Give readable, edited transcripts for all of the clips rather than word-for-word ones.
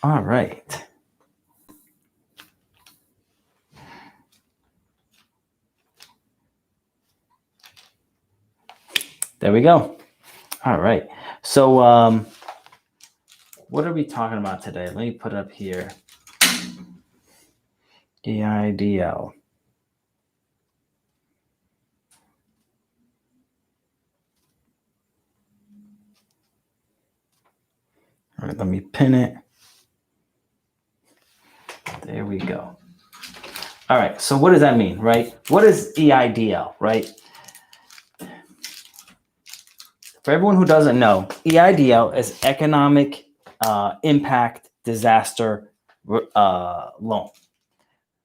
All right. There we go. All right. So what are we talking about today? Let me put it up here. EIDL. All right, let me pin it. There we go. All right, so what does that mean, right? What is EIDL, right? For everyone who doesn't know, EIDL is Economic Impact Disaster Loan.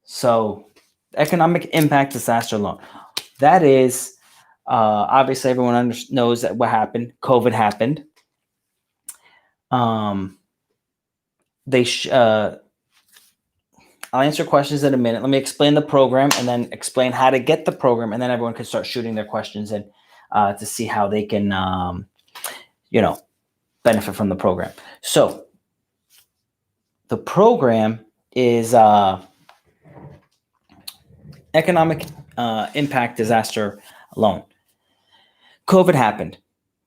So Economic Impact Disaster Loan. That is, obviously everyone knows that what happened. COVID happened. I'll answer questions in a minute. Let me explain the program and then explain how to get the program, and then everyone can start shooting their questions in to see how they can, benefit from the program. So the program is Economic Impact Disaster Loan. COVID happened.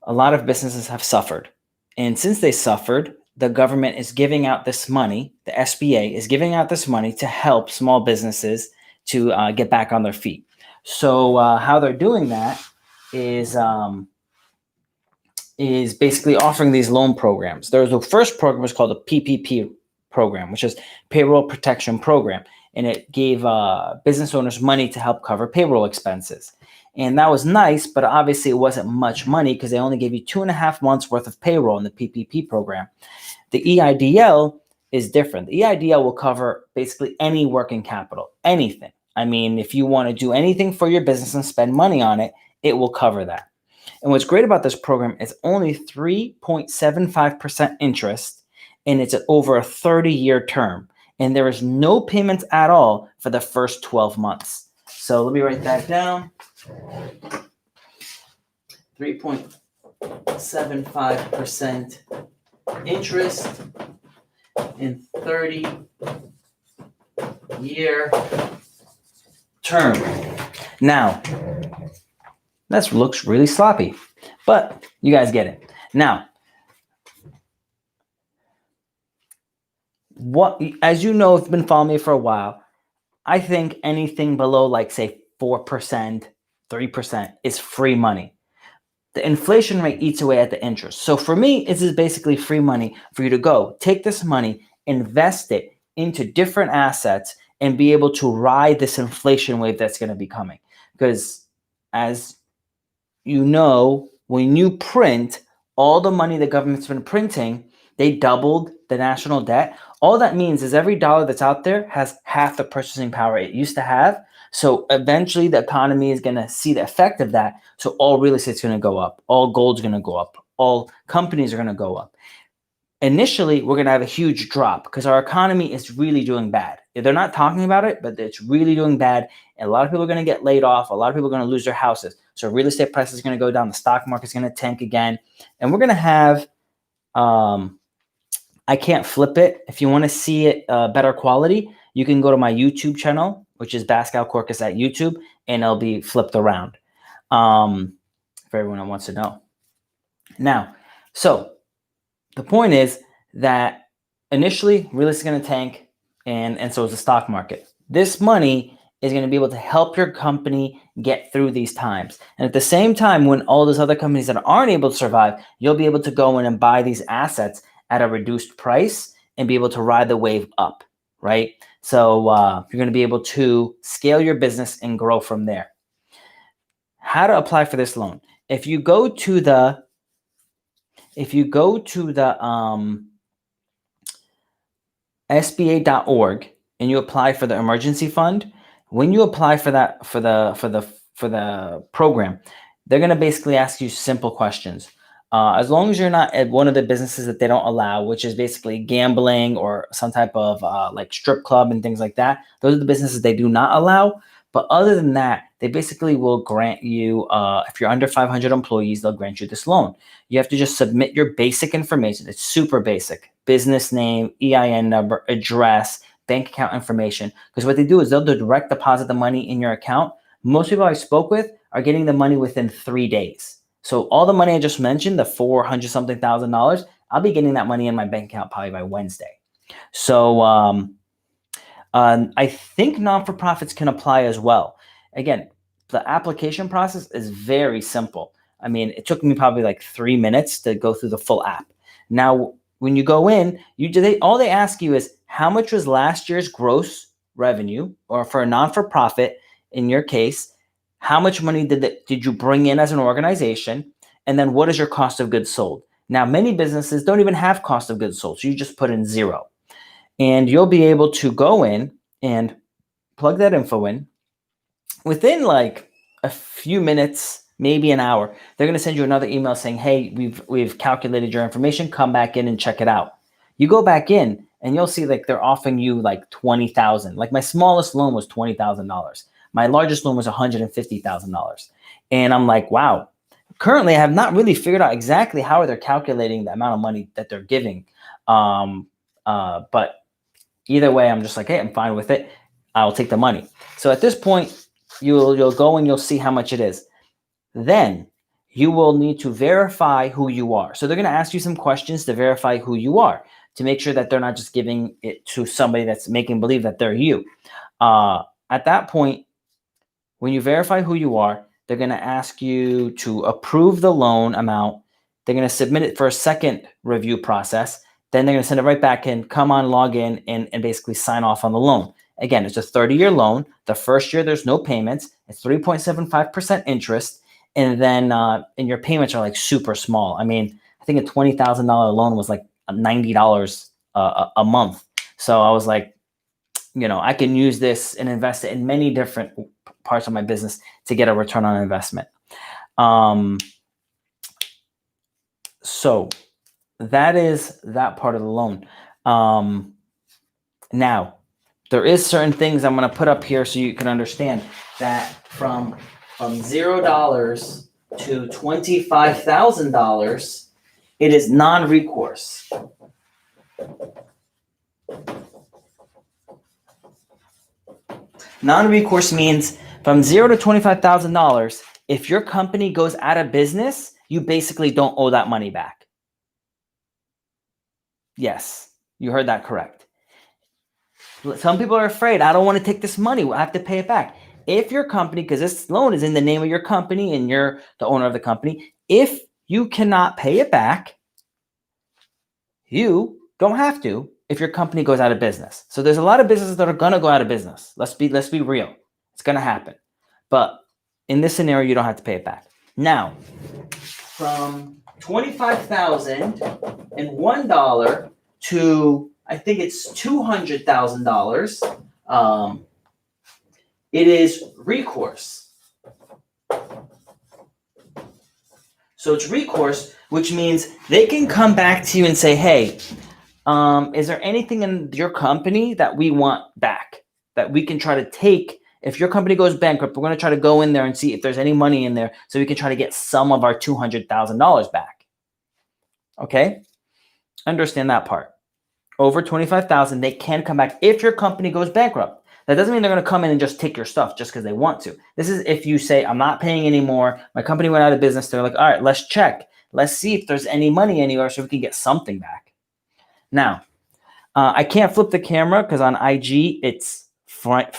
A lot of businesses have suffered. And since they suffered, the government is giving out this money. The SBA is giving out this money to help small businesses to get back on their feet. So how they're doing that is basically offering these loan programs. There's the first program was called the PPP program, which is Payroll Protection Program. And it gave business owners money to help cover payroll expenses. And that was nice, but obviously it wasn't much money because they only gave you 2.5 months worth of payroll in the PPP program. The EIDL is different. The EIDL will cover basically any working capital, anything. I mean, if you want to do anything for your business and spend money on it, it will cover that. And what's great about this program is only 3.75% interest, and it's over a 30-year term. And there is no payments at all for the first 12 months. So let me write that down. 3.75% interest in 30-year term. Now, that looks really sloppy, but you guys get it. Now, as you know, if you've been following me for a while, I think anything below, like, say, 4%, 3% is free money. The inflation rate eats away at the interest. So for me, this is basically free money for you to go take this money, invest it into different assets, and be able to ride this inflation wave that's going to be coming. Because as you know, when you print all the money the government's been printing, they doubled the national debt. All that means is every dollar that's out there has half the purchasing power it used to have. So eventually the economy is going to see the effect of that. So all real estate's going to go up. All gold's going to go up. All companies are going to go up. Initially, we're going to have a huge drop because our economy is really doing bad. They're not talking about it, but it's really doing bad. And a lot of people are going to get laid off. A lot of people are going to lose their houses. So real estate prices are going to go down. The stock market's going to tank again. And we're going to have, I can't flip it. If you want to see it better quality, you can go to my YouTube channel, which is Pascal Corcus at YouTube, and it'll be flipped around for everyone that wants to know. Now, so the point is that initially real estate is going to tank, and so is the stock market. This money is going to be able to help your company get through these times. And at the same time, when all those other companies that aren't able to survive, you'll be able to go in and buy these assets at a reduced price and be able to ride the wave up, right? So you're going to be able to scale your business and grow from there. How to apply for this loan? If you go to the SBA.org and you apply for the emergency fund, when you apply for that for the program, they're going to basically ask you simple questions. As long as you're not at one of the businesses that they don't allow, which is basically gambling or some type of like strip club and things like that, those are the businesses they do not allow. But other than that, they basically will grant you, if you're under 500 employees, they'll grant you this loan. You have to just submit your basic information. It's super basic. business name, EIN number, address, bank account information. Because what they do is they'll direct deposit the money in your account. Most people I spoke with are getting the money within 3 days. So all the money I just mentioned, the $400 something thousand, I'll be getting that money in my bank account probably by Wednesday. So I think non-for-profits can apply as well. Again, the application process is very simple. I mean, it took me probably like 3 minutes to go through the full app. Now, when you go in, all they ask you is how much was last year's gross revenue, or for a non-for-profit, in your case, how much money did you bring in as an organization, and then what is your cost of goods sold? Now, many businesses don't even have cost of goods sold, so you just put in 0. And you'll be able to go in and plug that info in. Within like a few minutes, maybe an hour, they're going to send you another email saying, hey, we've calculated your information. Come back in and check it out. You go back in and you'll see like they're offering you like $20,000. Like my smallest loan was $20,000. My largest loan was $150,000. And I'm like, wow. Currently, I have not really figured out exactly how they're calculating the amount of money that they're giving. But either way, I'm just like, hey, I'm fine with it. I'll take the money. So at this point, you'll go and you'll see how much it is. Then you will need to verify who you are. So they're going to ask you some questions to verify who you are, to make sure that they're not just giving it to somebody that's making believe that they're you. At that point, when you verify who you are, they're going to ask you to approve the loan amount. They're going to submit it for a second review process. Then they're going to send it right back in, come on, log in, and basically sign off on the loan. Again, it's a 30-year loan. The first year, there's no payments. It's 3.75% interest. And then and your payments are like super small. I mean, I think a $20,000 loan was like $90 a month. So I was like, I can use this and invest it in many different parts of my business to get a return on investment. So that is that part of the loan. Now, there is certain things I'm going to put up here so you can understand that from $0 to $25,000, it is non-recourse. Non-recourse means from $0 to $25,000, if your company goes out of business, you basically don't owe that money back. Yes, you heard that correct. Some people are afraid, I don't want to take this money, I have to pay it back. If your company, because this loan is in the name of your company and you're the owner of the company, if you cannot pay it back, you don't have to if your company goes out of business. So there's a lot of businesses that are going to go out of business. Let's be real. It's going to happen. But in this scenario, you don't have to pay it back. Now, from $25,001 to, I think it's $200,000, it is recourse. So it's recourse, which means they can come back to you and say, hey, is there anything in your company that we want back, that we can try to take? If your company goes bankrupt, we're going to try to go in there and see if there's any money in there so we can try to get some of our $200,000 back. Okay? Understand that part. Over $25,000, they can come back if your company goes bankrupt. That doesn't mean they're going to come in and just take your stuff just because they want to. This is if you say, I'm not paying anymore. My company went out of business. They're like, all right, let's check. Let's see if there's any money anywhere so we can get something back. Now, I can't flip the camera because on IG, it's front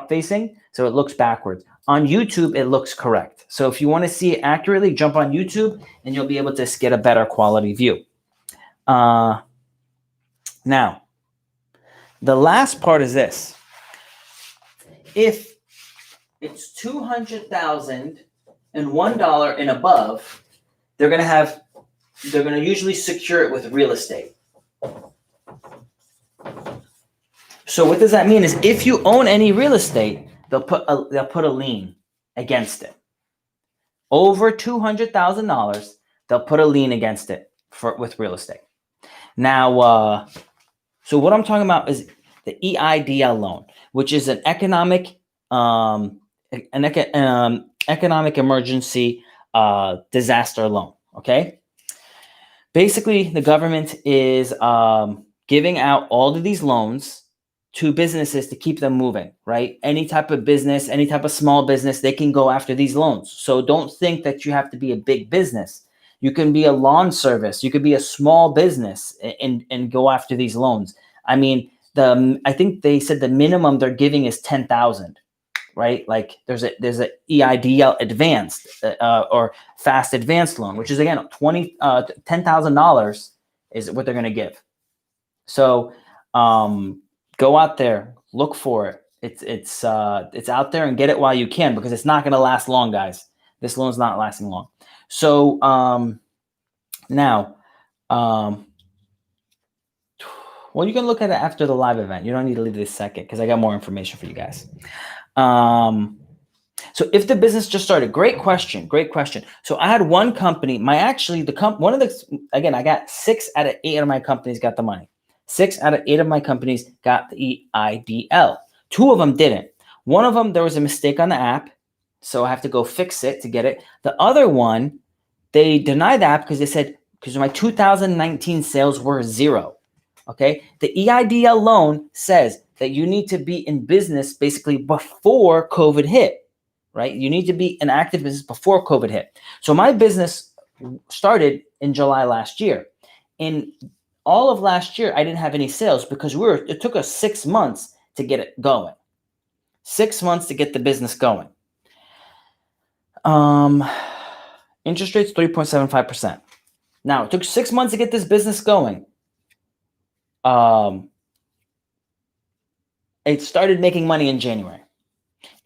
facing, so it looks backwards. On YouTube, it looks correct. So if you want to see it accurately, jump on YouTube and you'll be able to get a better quality view. Now, the last part is if it's $200,001 and above, they're going to usually secure it with real estate. So what does that mean is if you own any real estate, they'll put a lien against it. Over $200,000, they'll put a lien against it with real estate. Now, so what I'm talking about is the EIDL loan, which is an economic emergency disaster loan. Okay. Basically, the government is giving out all of these loans to businesses to keep them moving, right? Any type of business, any type of small business, they can go after these loans. So don't think that you have to be a big business. You can be a lawn service. You could be a small business and go after these loans. I mean, I think they said the minimum they're giving is 10,000, right? Like there's a EIDL Advanced or Fast Advanced loan, which is again $10,000 is what they're going to give. So go out there, look for it. It's out there and get it while you can, because it's not going to last long, guys. This loan's not lasting long. So now, well, you can look at it after the live event. You don't need to leave this second because I got more information for you guys. So if the business just started, great question. So I had one company, again, I got 6 out of 8 of my companies got the money. 6 out of 8 of my companies got the EIDL. 2 of them didn't. One of them, there was a mistake on the app, so I have to go fix it to get it. The other one, they denied the app because they said, because my 2019 sales were 0. Okay. The EIDL loan says that you need to be in business basically before COVID hit, right? You need to be an active business before COVID hit. So my business started in July last year. In all of last year, I didn't have any sales because it took us 6 months to get it going. 6 months to get the business going. Interest rates 3.75%. Now it took 6 months to get this business going. It started making money in January.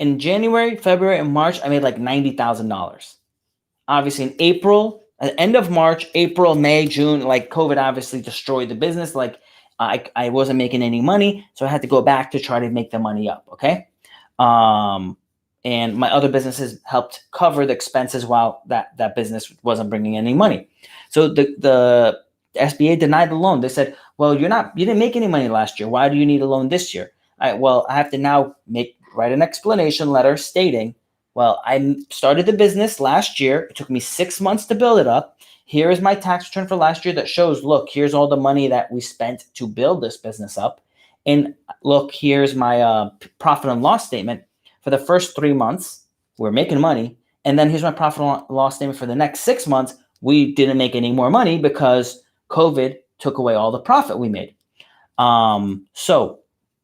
In January, February, and March, I made like $90,000. Obviously, in April, at the end of March, April, May, June, like COVID obviously destroyed the business. Like I wasn't making any money, so I had to go back to try to make the money up. Okay, and my other businesses helped cover the expenses while that business wasn't bringing any money. So the SBA denied the loan. They said, "Well, you didn't make any money last year. Why do you need a loan this year?" I have to now write an explanation letter stating, well, I started the business last year. It took me 6 months to build it up. Here is my tax return for last year that shows, look, here's all the money that we spent to build this business up. And look, here's my profit and loss statement for the first 3 months. We're making money. And then here's my profit and loss statement for the next 6 months. We didn't make any more money because COVID took away all the profit we made. So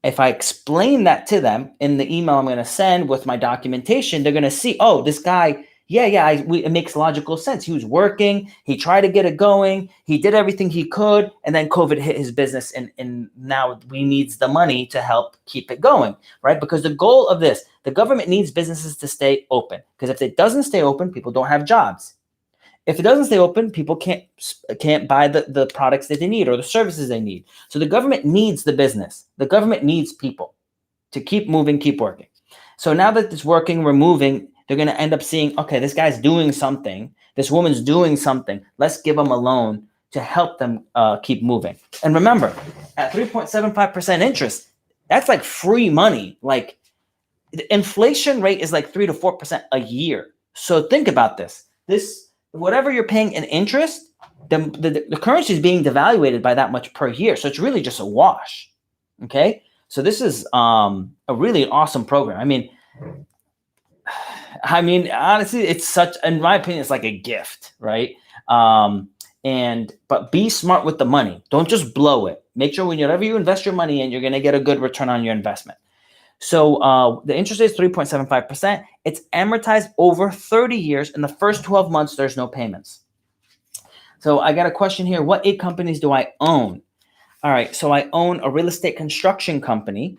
if I explain that to them in the email I'm going to send with my documentation, they're going to see, oh, this guy, it makes logical sense. He was working. He tried to get it going. He did everything he could. And then COVID hit his business. And now we needs the money to help keep it going, right? Because the goal of this, the government needs businesses to stay open. Because if it doesn't stay open, people don't have jobs. If it doesn't stay open, people can't buy the products that they need or the services they need. So the government needs the business. The government needs people to keep moving, keep working. So now that it's working, we're moving, they're going to end up seeing, okay, this guy's doing something. This woman's doing something. Let's give them a loan to help them keep moving. And remember, at 3.75% interest, that's like free money. Like the inflation rate is like 3 to 4% a year. So think about this. Whatever you're paying in interest, the currency is being devaluated by that much per year. So it's really just a wash. Okay. So this is a really awesome program. I mean, honestly, it's in my opinion, it's like a gift, right? But be smart with the money. Don't just blow it. Make sure whenever you invest your money in, you're going to get a good return on your investment. So the interest rate is 3.75%. It's amortized over 30 years. In the first 12 months, there's no payments. So I got a question here. What 8 companies do I own? All right. So I own a real estate construction company.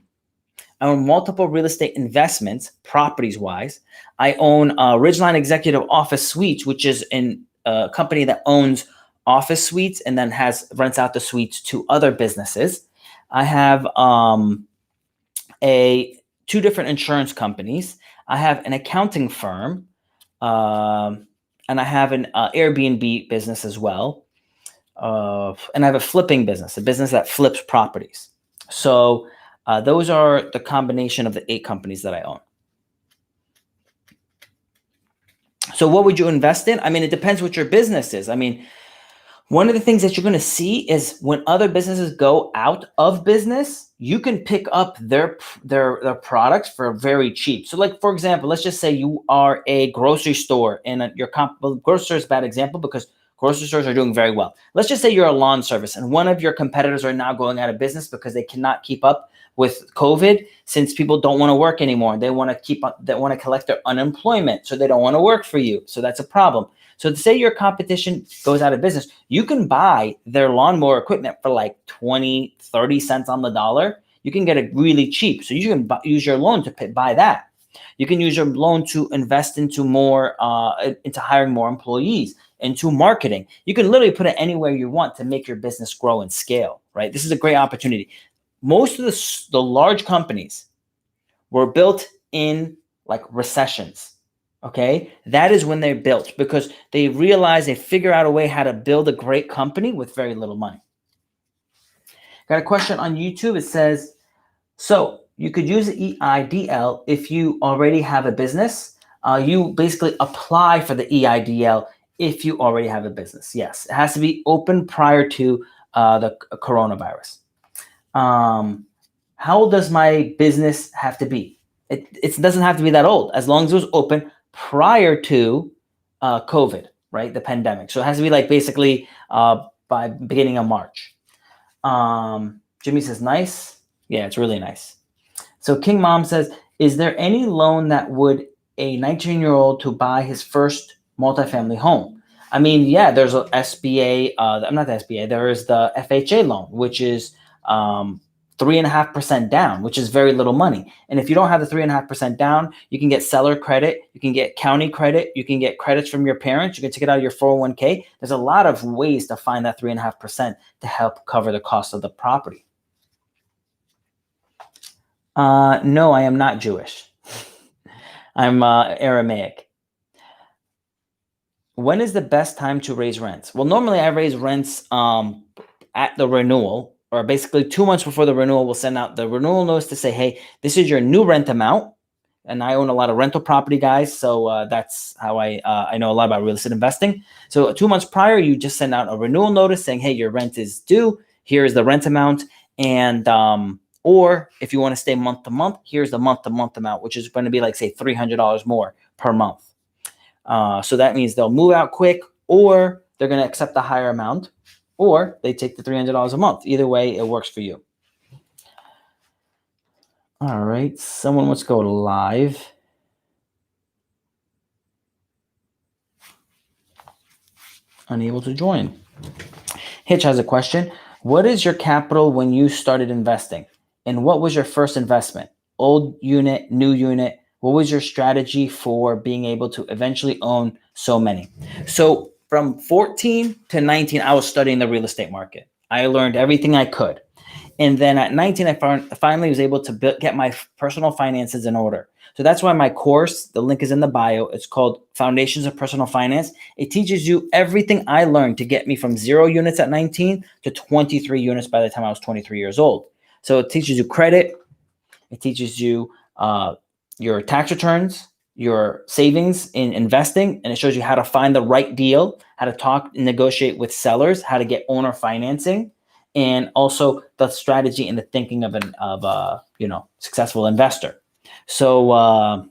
I own multiple real estate investments, properties-wise. I own Ridgeline Executive Office Suites, which is a company that owns office suites and then rents out the suites to other businesses. I have 2 different insurance companies. I have an accounting firm, and I have an Airbnb business as well. And I have a flipping business, a business that flips properties. So those are the combination of the 8 companies that I own. So what would you invest in? I mean, it depends what your business is. I mean, One of the things that you're going to see is when other businesses go out of business, you can pick up their products for very cheap. So like, for example, let's just say you are a grocery store and grocery store is a bad example because grocery stores are doing very well. Let's just say you're a lawn service and one of your competitors are now going out of business because they cannot keep up with COVID since people don't want to work anymore. They want to collect their unemployment. So they don't want to work for you. So that's a problem. So to say your competition goes out of business, you can buy their lawnmower equipment for like 20, 30 cents on the dollar. You can get it really cheap. So you can use your loan to buy that. You can use your loan to invest into into hiring more employees, into marketing. You can literally put it anywhere you want to make your business grow and scale, right? This is a great opportunity. Most of the large companies were built in like recessions. Okay, that is when they're built because they realize they figure out a way how to build a great company with very little money. Got a question on YouTube. It says, so you could use the EIDL if you already have a business. You basically apply for the EIDL if you already have a business. Yes, it has to be open prior to the coronavirus. How old does my business have to be? It doesn't have to be that old as long as it was open prior to COVID, right? The pandemic. So it has to be like basically by beginning of March. Jimmy says, nice. Yeah, it's really nice. So King Mom says, is there any loan that would a 19-year-old to buy his first multifamily home? I mean, yeah, there's a SBA. I'm not the SBA. There is the FHA loan, which is 3.5% down, which is very little money. And if you don't have the 3.5% down, you can get seller credit, you can get county credit, you can get credits from your parents, you can take it out of your 401k. There's a lot of ways to find that 3.5% to help cover the cost of the property. No, I am not Jewish. I'm Aramaic. When is the best time to raise rents? Well, normally I raise rents at the renewal, or basically 2 months before the renewal. We'll send out the renewal notice to say, hey, this is your new rent amount. And I own a lot of rental property, guys. So that's how I know a lot about real estate investing. So 2 months prior, you just send out a renewal notice saying, hey, your rent is due. Here's the rent amount. And or if you want to stay month to month, here's the month to month amount, which is going to be like, say, $300 more per month. So that means they'll move out quick, or they're going to accept the higher amount, or they take the $300 a month. Either way, it works for you. All right. Someone wants to go live. Unable to join. Hitch has a question. What is your capital when you started investing? And what was your first investment? Old unit, new unit? What was your strategy for being able to eventually own so many? So from 14 to 19, I was studying the real estate market. I learned everything I could. And then at 19, I finally was able to get my personal finances in order. So that's why my course, the link is in the bio. It's called Foundations of Personal Finance. It teaches you everything I learned to get me from 0 units at 19 to 23 units by the time I was 23 years old. So it teaches you credit. It teaches you your tax returns, your savings in investing, and it shows you how to find the right deal, how to talk and negotiate with sellers, how to get owner financing, and also the strategy and the thinking of a successful investor. So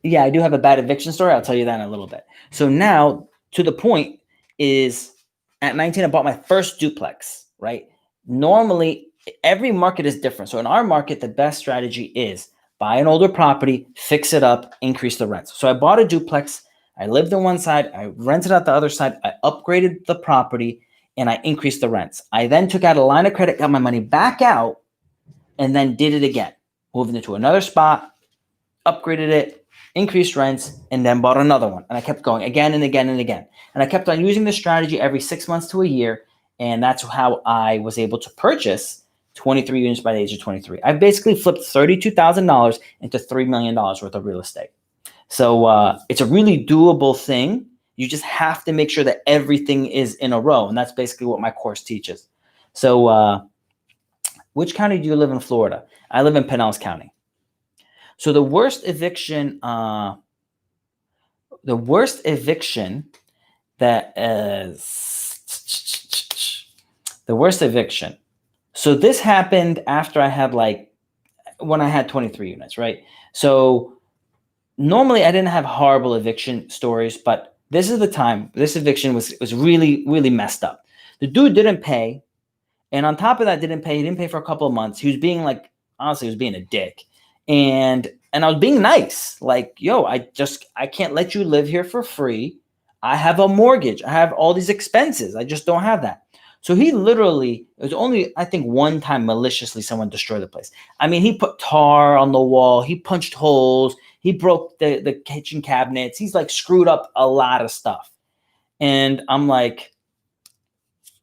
yeah, I do have a bad eviction story. I'll tell you that in a little bit. So now to the point is at 19, I bought my first duplex, right? Normally, every market is different. So in our market, the best strategy is buy an older property, fix it up, increase the rents. So I bought a duplex. I lived on one side. I rented out the other side. I upgraded the property and I increased the rents. I then took out a line of credit, got my money back out, and then did it again. Moved into another spot, upgraded it, increased rents, and then bought another one. And I kept going again and again and again. And I kept on using this strategy every 6 months to a year. And that's how I was able to purchase 23 units by the age of 23. I basically flipped $32,000 into $3 million worth of real estate. So it's a really doable thing. You just have to make sure that everything is in a row. And that's basically what my course teaches. So which county do you live in Florida? I live in Pinellas County. So the worst eviction That is the worst eviction. So this happened after I had when I had 23 units, right? So normally I didn't have horrible eviction stories, but this is the time. This eviction was really, really messed up. The dude didn't pay. And on top of that, didn't pay. He didn't pay for a couple of months. He was being honestly, he was being a dick. And I was being nice. Like, yo, I can't let you live here for free. I have a mortgage. I have all these expenses. I just don't have that. So he literally, it was only, I think, one time maliciously someone destroyed the place. I mean, he put tar on the wall. He punched holes. He broke the kitchen cabinets. He's screwed up a lot of stuff. And I'm like,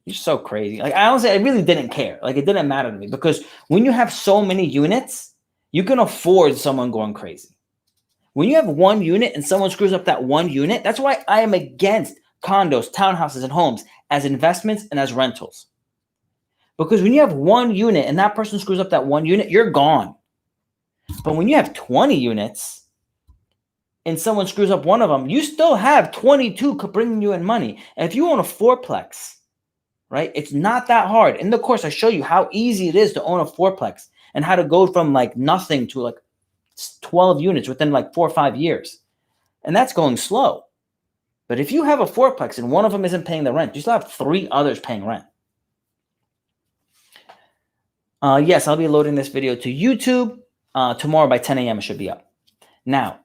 you're so crazy. I honestly, I really didn't care. It didn't matter to me, because when you have so many units, you can afford someone going crazy. When you have one unit and someone screws up that one unit, that's why I am against condos, townhouses, and homes as investments and as rentals. Because when you have one unit and that person screws up that one unit, you're gone. But when you have 20 units and someone screws up one of them, you still have 22 bringing you in money. And if you own a fourplex, right, it's not that hard. In the course, I show you how easy it is to own a fourplex and how to go from nothing to 12 units within 4 or 5 years. And that's going slow. But if you have a fourplex and one of them isn't paying the rent, you still have 3 others paying rent. Yes, I'll be loading this video to YouTube. Tomorrow by 10 a.m. it should be up. Now,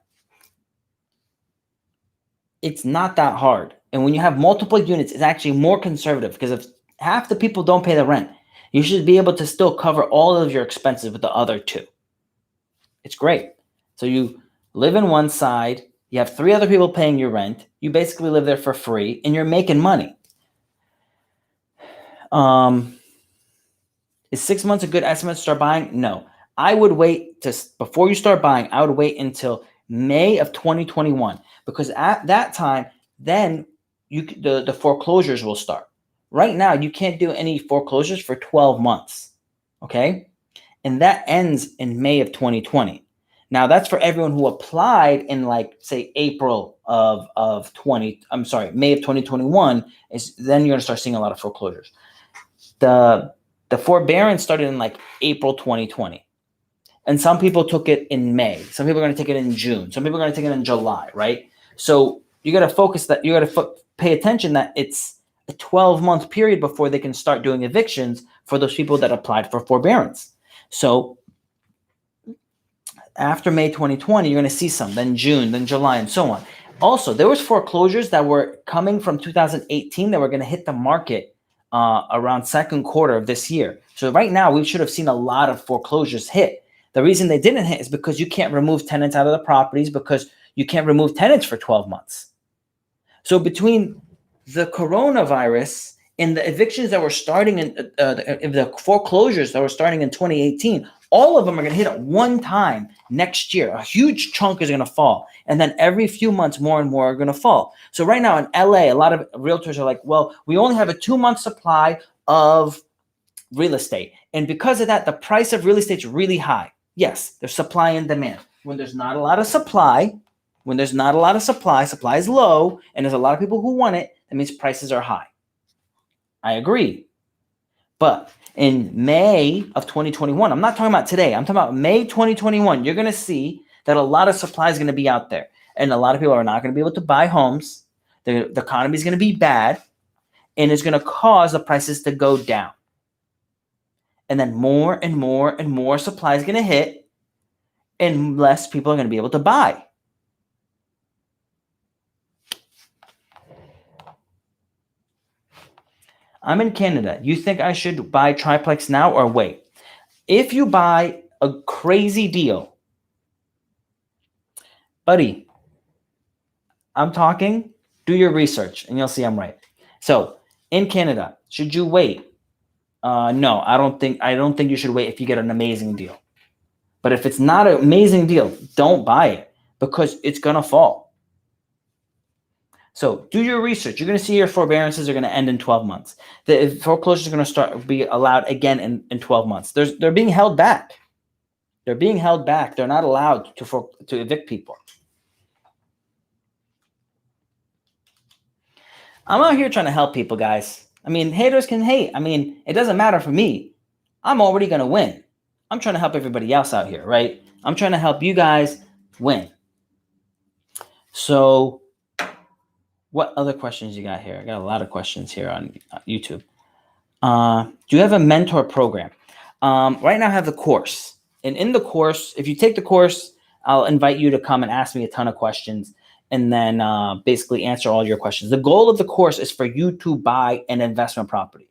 it's not that hard. And when you have multiple units, it's actually more conservative, because if half the people don't pay the rent, you should be able to still cover all of your expenses with the other 2. It's great. So you live in one side, you have 3 other people paying your rent, you basically live there for free, and you're making money. Is 6 months a good estimate to start buying? No. I would wait before you start buying, I would wait until May of 2021, because at that time, then the foreclosures will start. Right now, you can't do any foreclosures for 12 months, okay? And that ends in May of 2020. Now, that's for everyone who applied in say April of May of 2021, then you're going to start seeing a lot of foreclosures. The forbearance started in April 2020. And some people took it in May. Some people are going to take it in June. Some people are going to take it in July, right? So you got to focus that. You got to pay attention that it's a 12-month period before they can start doing evictions for those people that applied for forbearance. So after May 2020, you're going to see some, then June, then July, and so on. Also, there was foreclosures that were coming from 2018 that were going to hit the market around second quarter of this year. So right now, we should have seen a lot of foreclosures hit. The reason they didn't hit is because you can't remove tenants out of the properties, because you can't remove tenants for 12 months. So between the coronavirus and the evictions that were starting in the foreclosures that were starting in 2018, all of them are going to hit at one time next year. A huge chunk is going to fall. And then every few months, more and more are going to fall. So right now in LA, a lot of realtors are like, well, we only have a 2-month supply of real estate. And because of that, the price of real estate is really high. Yes, there's supply and demand. When there's not a lot of supply, supply is low, and there's a lot of people who want it, that means prices are high. I agree. But in May of 2021, I'm not talking about today, I'm talking about May 2021, you're going to see that a lot of supply is going to be out there. And a lot of people are not going to be able to buy homes. The economy is going to be bad, and it's going to cause the prices to go down. And then more and more and more supply is going to hit, and less people are going to be able to buy. I'm in Canada. You think I should buy triplex now or wait? If you buy a crazy deal, buddy, I'm talking, do your research and you'll see I'm right. So in Canada, should you wait? No, I don't think you should wait if you get an amazing deal. But if it's not an amazing deal, don't buy it, because it's going to fall. So do your research. You're going to see your forbearances are going to end in 12 months. The foreclosures are going to be allowed again in 12 months. They're being held back. They're being held back. They're not allowed to evict people. I'm out here trying to help people, guys. I mean, haters can hate. I mean, it doesn't matter for me. I'm already going to win. I'm trying to help everybody else out here, right? I'm trying to help you guys win. So what other questions you got here? I got a lot of questions here on YouTube. Do you have a mentor program? Right now I have the course. And in the course, if you take the course, I'll invite you to come and ask me a ton of questions and then basically answer all your questions. The goal of the course is for you to buy an investment property,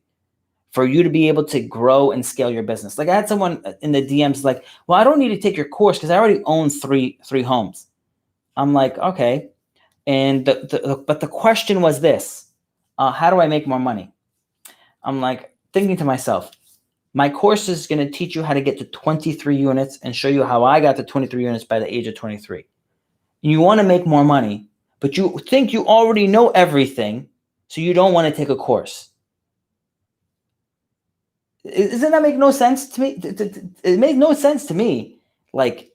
for you to be able to grow and scale your business. Like I had someone in the DMs like, well, I don't need to take your course because I already own three homes. I'm like, okay. And but the question was this, how do I make more money? I'm like thinking to myself, my course is going to teach you how to get to 23 units and show you how I got to 23 units by the age of 23. You want to make more money, but you think you already know everything, so you don't want to take a course. Doesn't that make no sense to me? It made no sense to me. Like,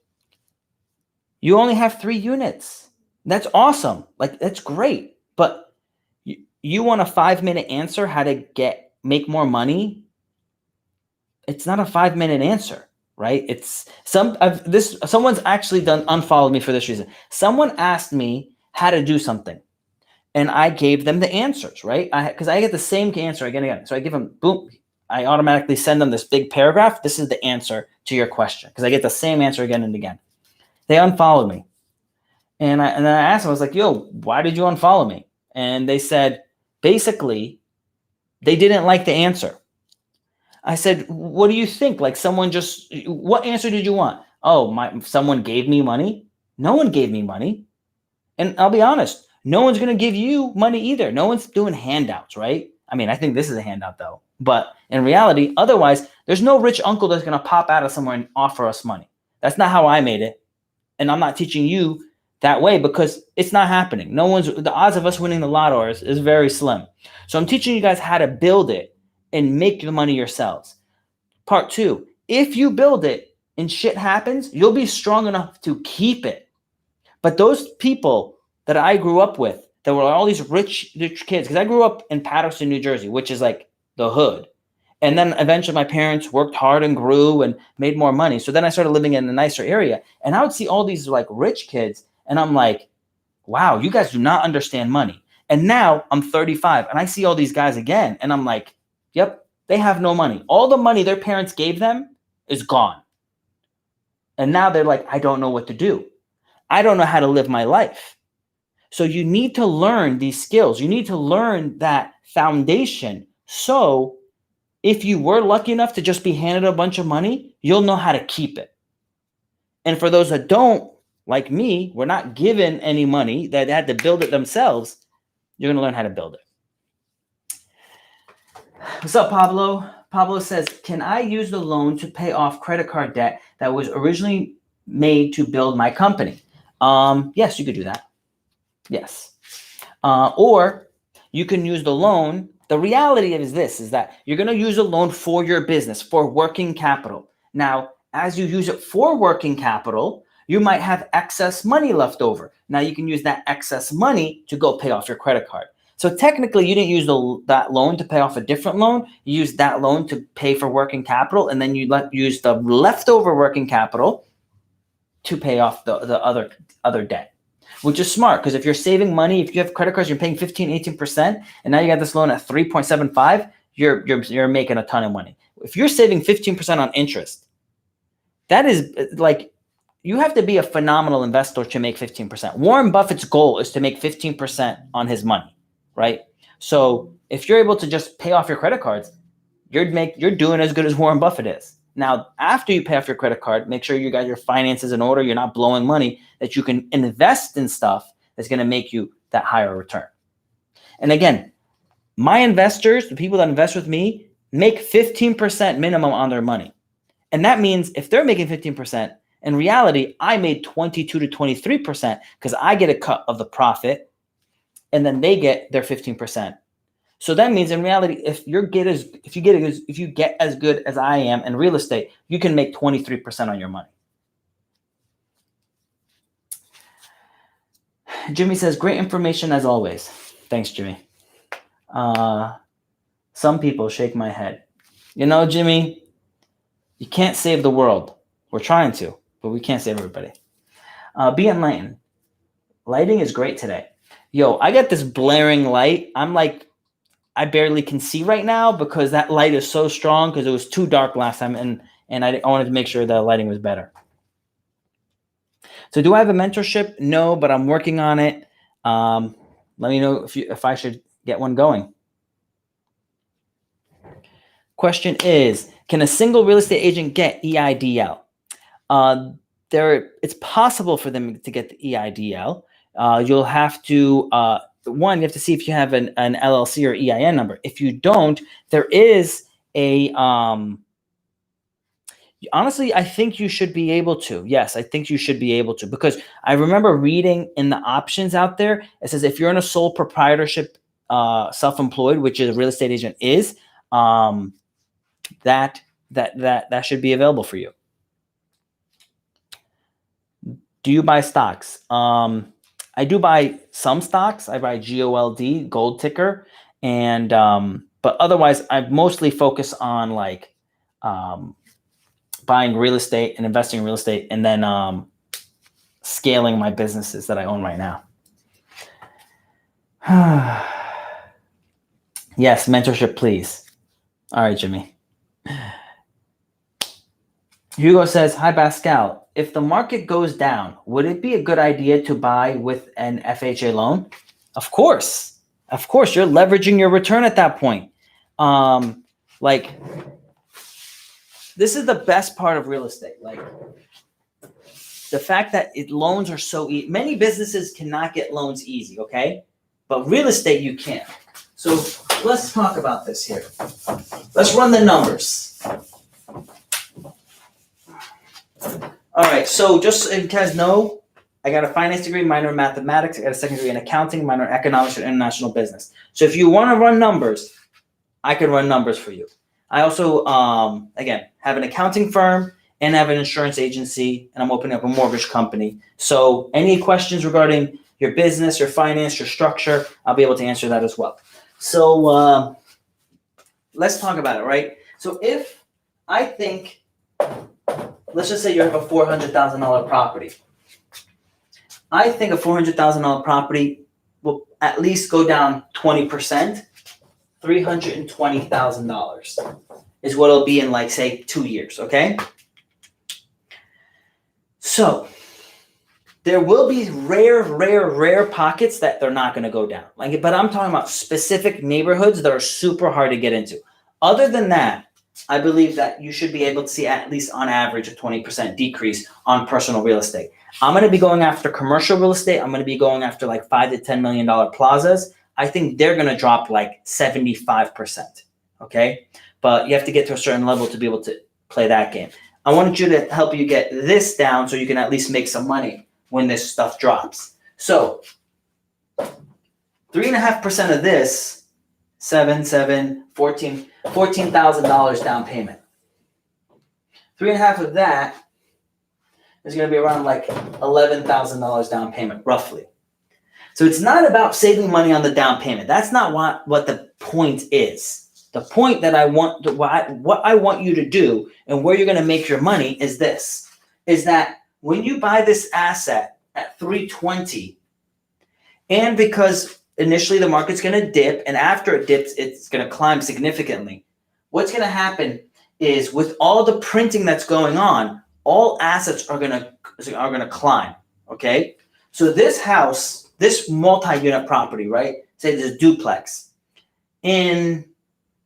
you only have 3 units. That's awesome. Like, that's great. But you want a 5-minute answer how to make more money? It's not a 5-minute answer, right? It's someone's actually unfollowed me for this reason. Someone asked me how to do something, and I gave them the answers, right? Because I get the same answer again and again. So I give them, boom, I automatically send them this big paragraph. This is the answer to your question, because I get the same answer again and again. They unfollowed me, and then I asked them, I was like, yo, why did you unfollow me? And they said, basically, they didn't like the answer. I said, what do you think? Like what answer did you want? Oh, someone gave me money? No one gave me money. And I'll be honest, no one's going to give you money either. No one's doing handouts, right? I mean, I think this is a handout though. But in reality, otherwise, there's no rich uncle that's going to pop out of somewhere and offer us money. That's not how I made it. And I'm not teaching you that way because it's not happening. The odds of us winning the lotto is very slim. So I'm teaching you guys how to build it and make the money yourselves. Part 2, if you build it and shit happens, you'll be strong enough to keep it. But those people that I grew up with, that were all these rich kids, because I grew up in Paterson, New Jersey, which is like the hood. And then eventually my parents worked hard and grew and made more money. So then I started living in a nicer area. And I would see all these like rich kids. And I'm like, wow, you guys do not understand money. And now I'm 35 and I see all these guys again. And I'm like, yep, they have no money. All the money their parents gave them is gone. And now they're like, I don't know what to do. I don't know how to live my life. So you need to learn these skills. You need to learn that foundation. So if you were lucky enough to just be handed a bunch of money, you'll know how to keep it. And for those that don't, like me, were not given any money, that had to build it themselves, you're going to learn how to build it. What's up, Pablo? Pablo says, can I use the loan to pay off credit card debt that was originally made to build my company? Yes, you could do that. Yes. Or you can use the loan. The reality is that you're going to use a loan for your business, for working capital. Now, as you use it for working capital, you might have excess money left over. Now you can use that excess money to go pay off your credit card. So technically you didn't use that loan to pay off a different loan. You used that loan to pay for working capital, and then you use the leftover working capital to pay off the other debt, which is smart, because if you're saving money, if you have credit cards, you're paying 15-18%, and now you got this loan at 3.75, you're making a ton of money. If you're saving 15% on interest, that is like, you have to be a phenomenal investor to make 15%. Warren Buffett's goal is to make 15% on his money, right? So if you're able to just pay off your credit cards, you're doing as good as Warren Buffett is. Now, after you pay off your credit card, make sure you got your finances in order. You're not blowing money, that you can invest in stuff that's going to make you that higher return. And again, my investors, the people that invest with me, make 15% minimum on their money. And that means if they're making 15%, in reality, I made 22 to 23% because I get a cut of the profit and then they get their 15%. So that means in reality, if you get as good as I am in real estate, you can make 23% on your money. Jimmy says, great information as always. Thanks, Jimmy. Some people shake my head. You know, Jimmy, you can't save the world. We're trying to, but we can't save everybody. Be enlightened. Lighting is great today. Yo, I got this blaring light. I'm like, I barely can see right now because that light is so strong because it was too dark last time, and I wanted to make sure the lighting was better. So do I have a mentorship? No, but I'm working on it. Let me know if I should get one going. Question is, can a single real estate agent get EIDL? It's possible for them to get the EIDL. You'll have to, one, you have to see if you have an LLC or EIN number. If you don't, there is a, honestly, I think you should be able to. Yes, I think you should be able to, because I remember reading in the options out there, it says if you're in a sole proprietorship, self-employed, which is a real estate agent is, that should be available for you. Do you buy stocks? I do buy some stocks. I buy GOLD, gold ticker, and but otherwise I mostly focus on like buying real estate and investing in real estate, and then scaling my businesses that I own right now. Yes, mentorship, please. All right, Jimmy. Hugo says, hi, Pascal. If the market goes down, would it be a good idea to buy with an FHA loan? Of course. Of course, you're leveraging your return at that point. Like, this is the best part of real estate. Like, the fact that loans are so easy. Many businesses cannot get loans easy, okay? But real estate, you can. So let's talk about this here. Let's run the numbers. All right, so just so you guys know, I got a finance degree, minor in mathematics. I got a second degree in accounting, minor in economics and international business. So if you want to run numbers, I can run numbers for you. I also, again, have an accounting firm and have an insurance agency, and I'm opening up a mortgage company. So any questions regarding your business, your finance, your structure, I'll be able to answer that as well. So let's talk about it, right? So if I think, let's just say you have a $400,000 property. I think a $400,000 property will at least go down 20%. $320,000 is what it'll be in, like, say, 2 years, okay? So there will be rare pockets that they're not going to go down. Like, but I'm talking about specific neighborhoods that are super hard to get into. Other than that, I believe that you should be able to see at least on average a 20% decrease on personal real estate. I'm going to be going after commercial real estate. I'm going to be going after like $5 to $10 million plazas. I think they're going to drop like 75%. Okay. But you have to get to a certain level to be able to play that game. I wanted you to help you get this down so you can at least make some money when this stuff drops. So 3.5% of this, $14,000 down payment. 3.5 of that is going to be around like $11,000 down payment, roughly. So it's not about saving money on the down payment. That's not what the point is. The point that what I want you to do and where you're going to make your money is this, is that when you buy this asset at 320, and because initially the market's going to dip, and after it dips, it's going to climb significantly. What's going to happen is with all the printing that's going on, all assets are going to climb, okay? So this house, this multi-unit property, right? Say this duplex, in,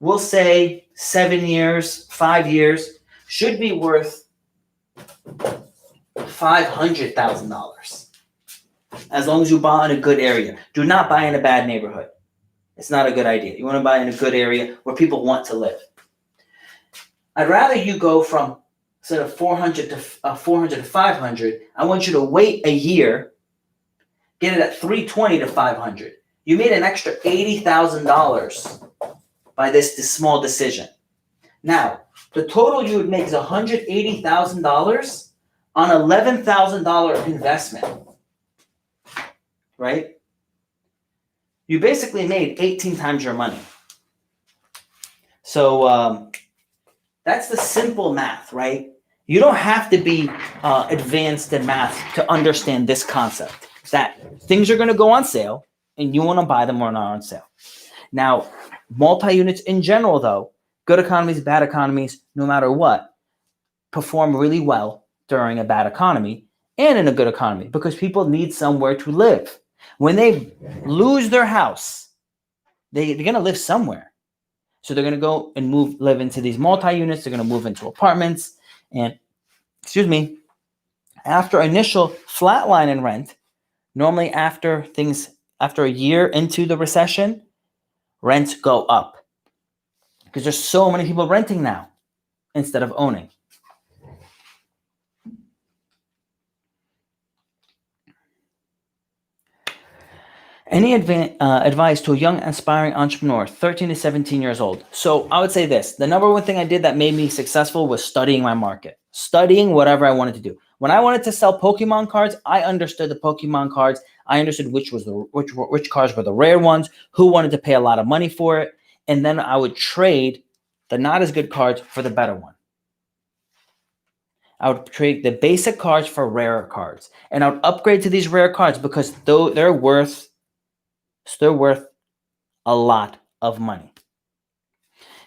we'll say 7 years, 5 years, should be worth $500,000. As long as you buy in a good area. Do not buy in a bad neighborhood. It's not a good idea. You want to buy in a good area where people want to live. I'd rather you go from, instead of 400 to 500, I want you to wait a year, get it at 320 to 500. You made an extra $80,000 by this small decision. Now, the total you would make is $180,000 on $11,000 investment, right? you basically made 18 times your money. So that's the simple math, right? You don't have to be advanced in math to understand this concept, that things are going to go on sale and you want to buy them or not on sale. Now, multi-units in general, though, good economies, bad economies, no matter what, perform really well during a bad economy and in a good economy because people need somewhere to live. When they lose their house, they're going to live somewhere. So they're going to go and live into these multi-units. They're going to move into apartments. And, after initial flatline in rent, normally after a year into the recession, rents go up because there's so many people renting now instead of owning. Any advice to a young aspiring entrepreneur, 13 to 17 years old? So I would say this. The number one thing I did that made me successful was studying my market, studying whatever I wanted to do. When I wanted to sell Pokemon cards, I understood the Pokemon cards. I understood which cards were the rare ones, who wanted to pay a lot of money for it. And then I would trade the not as good cards for the better one. I would trade the basic cards for rarer cards. And I would upgrade to these rare cards because they're worth a lot of money.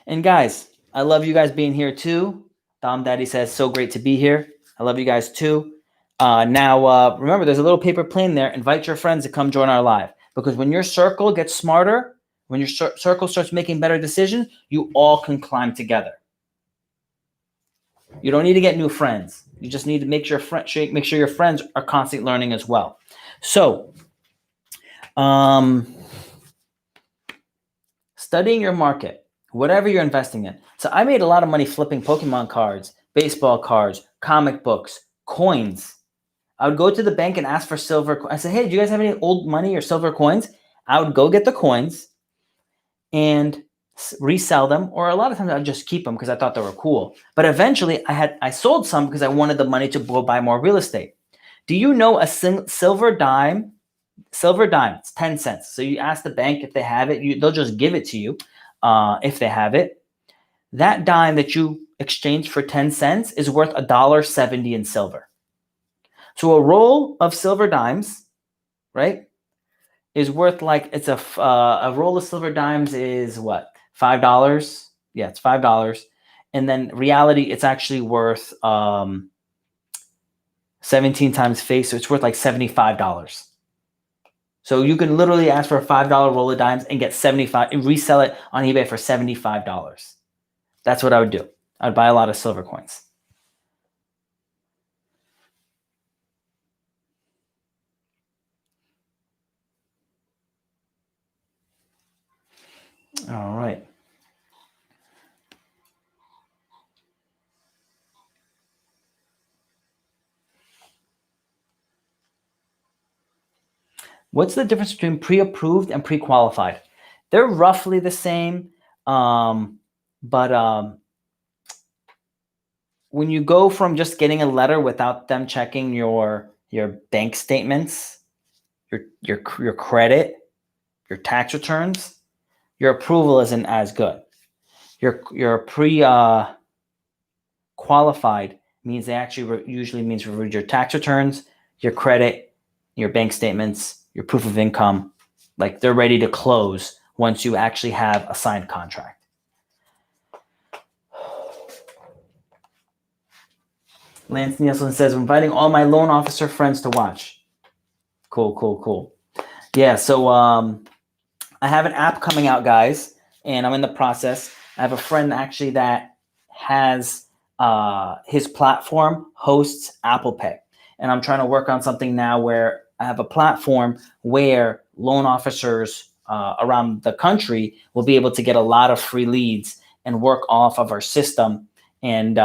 And guys, I love you guys being here too. Dom Daddy says, so great to be here. I love you guys too. Now, remember, there's a little paper plane there. Invite your friends to come join our live. Because when your circle gets smarter, when your circle starts making better decisions, you all can climb together. You don't need to get new friends. You just need to make sure your friends are constantly learning as well. So, studying your market, whatever you're investing in. So I made a lot of money flipping Pokemon cards, baseball cards, comic books, coins. I would go to the bank and ask for silver. I said, hey, do you guys have any old money or silver coins? I would go get the coins and resell them, or a lot of times I'd just keep them because I thought they were cool. But eventually I sold some because I wanted the money to go buy more real estate. Do you know a silver dime? Silver dime, it's 10 cents. So you ask the bank if they have it, they'll just give it to you if they have it. That dime that you exchanged for 10 cents is worth $1.70 in silver. So a roll of silver dimes, right, is worth like, it's a roll of silver dimes is what? $5? Yeah, it's $5. And then reality, it's actually worth 17 times face. So it's worth like $75. So you can literally ask for a $5 roll of dimes and get 75 and resell it on eBay for $75. That's what I would do. I'd buy a lot of silver coins. All right. What's the difference between pre-approved and pre-qualified? They're roughly the same, but when you go from just getting a letter without them checking your bank statements, your credit, your tax returns, your approval isn't as good. Your pre-qualified means they actually usually means reviewed your tax returns, your credit, your bank statements, your proof of income. Like they're ready to close once you actually have a signed contract. Lance Nielsen says, I'm inviting all my loan officer friends to watch. Cool. Yeah, so I have an app coming out, guys, and I'm in the process. I have a friend actually that has his platform hosts Apple Pay. And I'm trying to work on something now where I have a platform where loan officers around the country will be able to get a lot of free leads and work off of our system and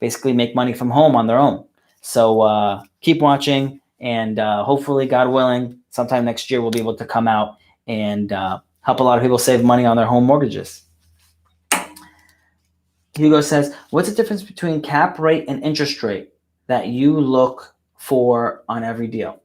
basically make money from home on their own. So keep watching, and hopefully, God willing, sometime next year we'll be able to come out and help a lot of people save money on their home mortgages. Hugo says, what's the difference between cap rate and interest rate that you look for on every deal?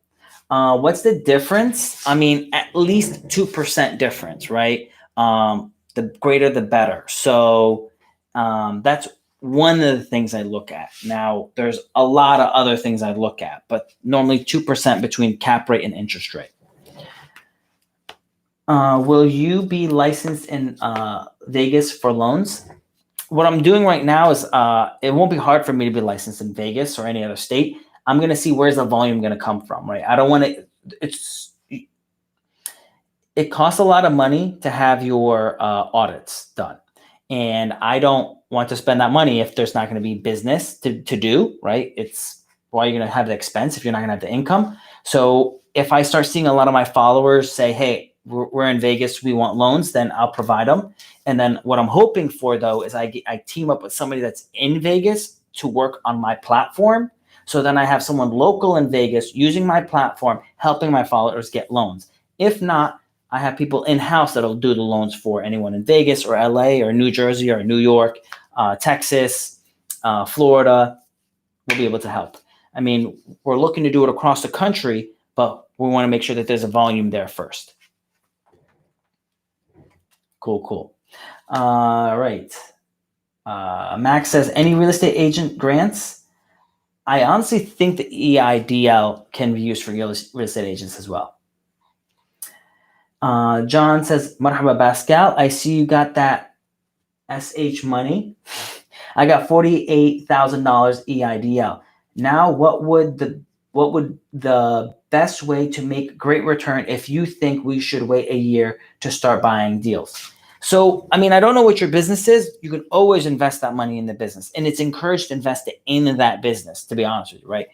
What's the difference? I mean, at least 2% difference, right? The greater, the better. So that's one of the things I look at. Now, there's a lot of other things I look at, but normally 2% between cap rate and interest rate. Will you be licensed in Vegas for loans? What I'm doing right now is it won't be hard for me to be licensed in Vegas or any other state. I'm going to see where's the volume going to come from, right? I don't want to, it costs a lot of money to have your audits done. And I don't want to spend that money if there's not going to be business to do, right? It's why you're going to have the expense if you're not going to have the income. So if I start seeing a lot of my followers say, hey, we're in Vegas, we want loans, then I'll provide them. And then what I'm hoping for, though, is I team up with somebody that's in Vegas to work on my platform. So then I have someone local in Vegas using my platform, helping my followers get loans. If not, I have people in-house that'll do the loans for anyone in Vegas or LA or New Jersey or New York, Texas, Florida. We'll be able to help. I mean, we're looking to do it across the country, but we want to make sure that there's a volume there first. Cool. All right. Max says, any real estate agent grants? I honestly think the EIDL can be used for real estate agents as well. John says, Marhaba Pascal, I see you got that SH money. I got $48,000 EIDL. Now, what would the best way to make great return if you think we should wait a year to start buying deals? So, I mean, I don't know what your business is. You can always invest that money in the business, and it's encouraged to invest it in that business, to be honest with you, right?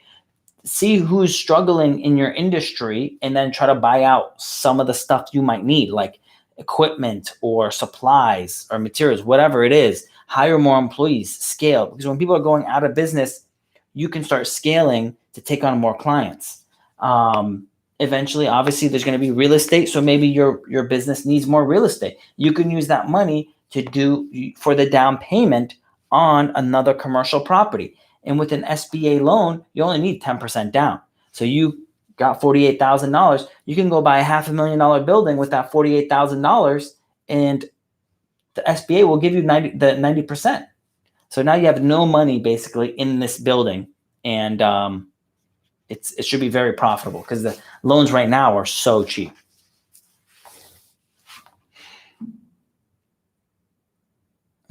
See who's struggling in your industry and then try to buy out some of the stuff you might need, like equipment or supplies or materials, whatever it is. Hire more employees, scale. Because when people are going out of business, you can start scaling to take on more clients. Eventually, obviously, there's going to be real estate. So maybe your business needs more real estate. You can use that money to do for the down payment on another commercial property. And with an SBA loan, you only need 10% down. So you got $48,000. You can go buy a $500,000 building with that $48,000, and the SBA will give you 90%. So now you have no money basically in this building, and it should be very profitable because the loans right now are so cheap.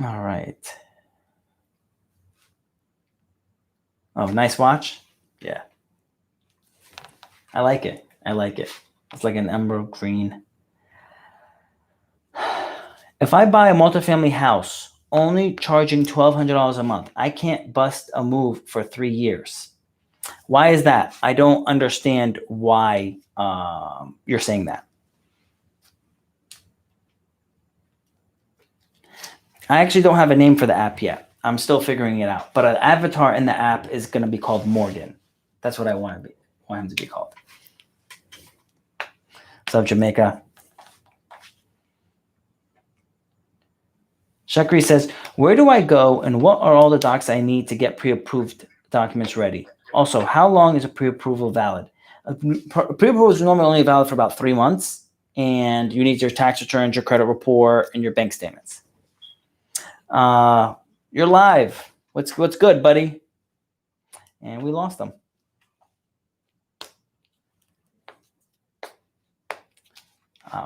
All right. Oh, nice watch. Yeah. I like it. It's like an emerald green. If I buy a multifamily house only charging $1,200 a month, I can't bust a move for 3 years. Why is that? I don't understand why you're saying that. I actually don't have a name for the app yet. I'm still figuring it out. But an avatar in the app is going to be called Morgan. That's what I want him to be called. What's up, Jamaica? Shakri says, where do I go and what are all the docs I need to get pre-approved documents ready? Also, how long is a pre-approval valid? Pre-approval is normally only valid for about 3 months, and you need your tax returns, your credit report, and your bank statements. You're live. What's good, buddy? And we lost them.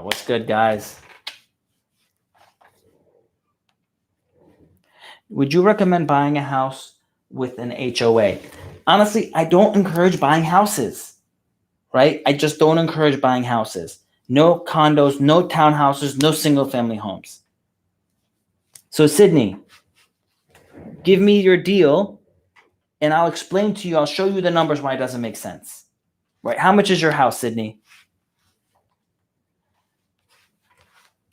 What's good, guys? Would you recommend buying a house with an HOA? Honestly, I don't encourage buying houses, right? I just don't encourage buying houses. No condos, no townhouses, no single-family homes. So, Sydney, give me your deal, and I'll explain to you. I'll show you the numbers why it doesn't make sense, right? How much is your house, Sydney?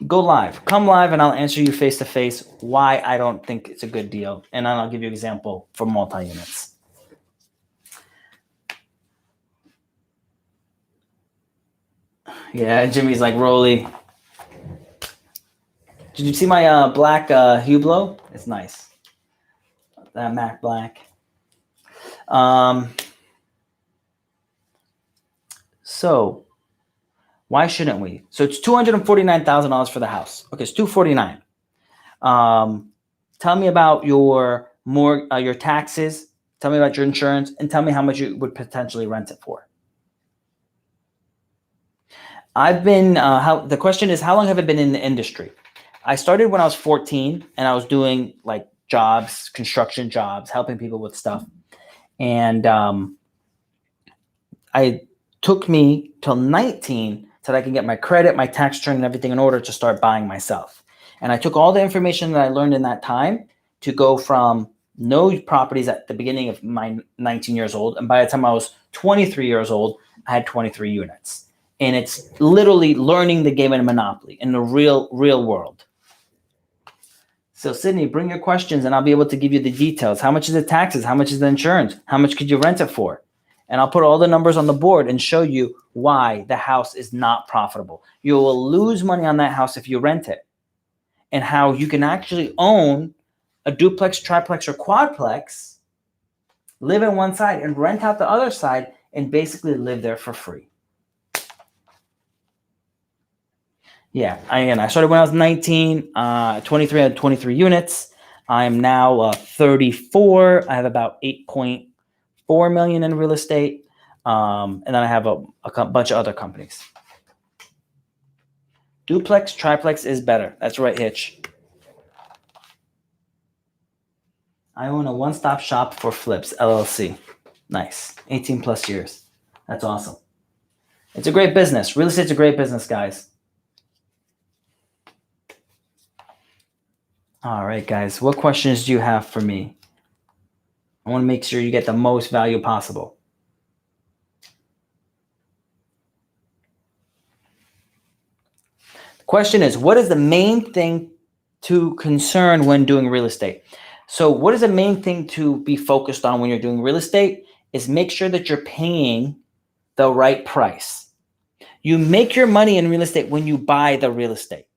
Go live. Come live, and I'll answer you face-to-face why I don't think it's a good deal, and then I'll give you an example for multi-units. Yeah, Jimmy's like, Rolly. Did you see my black Hublot? It's nice. That matte black. So why shouldn't we? So it's $249,000 for the house. Okay, it's $249,000. Tell me about your taxes. Tell me about your insurance, and tell me how much you would potentially rent it for. The question is, how long have I been in the industry? I started when I was 14, and I was doing like jobs, construction jobs, helping people with stuff. And it took me till 19 so that I can get my credit, my tax return, and everything in order to start buying myself. And I took all the information that I learned in that time to go from no properties at the beginning of my 19 years old. And by the time I was 23 years old, I had 23 units. And it's literally learning the game of Monopoly in the real world. So Sydney, bring your questions and I'll be able to give you the details. How much is the taxes? How much is the insurance? How much could you rent it for? And I'll put all the numbers on the board and show you why the house is not profitable. You will lose money on that house if you rent it. And how you can actually own a duplex, triplex, or quadplex, live in one side and rent out the other side and basically live there for free. Yeah, I started when I was 19, 23, I had 23 units. I'm now 34. I have about 8.4 million in real estate. And then I have a bunch of other companies. Duplex, triplex is better. That's right, Hitch. I own a one-stop shop for flips, LLC. Nice. 18 plus years. That's awesome. It's a great business. Real estate's a great business, guys. All right, guys. What questions do you have for me? I want to make sure you get the most value possible. The question is, what is the main thing to concern when doing real estate? So what is the main thing to be focused on when you're doing real estate is make sure that you're paying the right price. You make your money in real estate when you buy the real estate.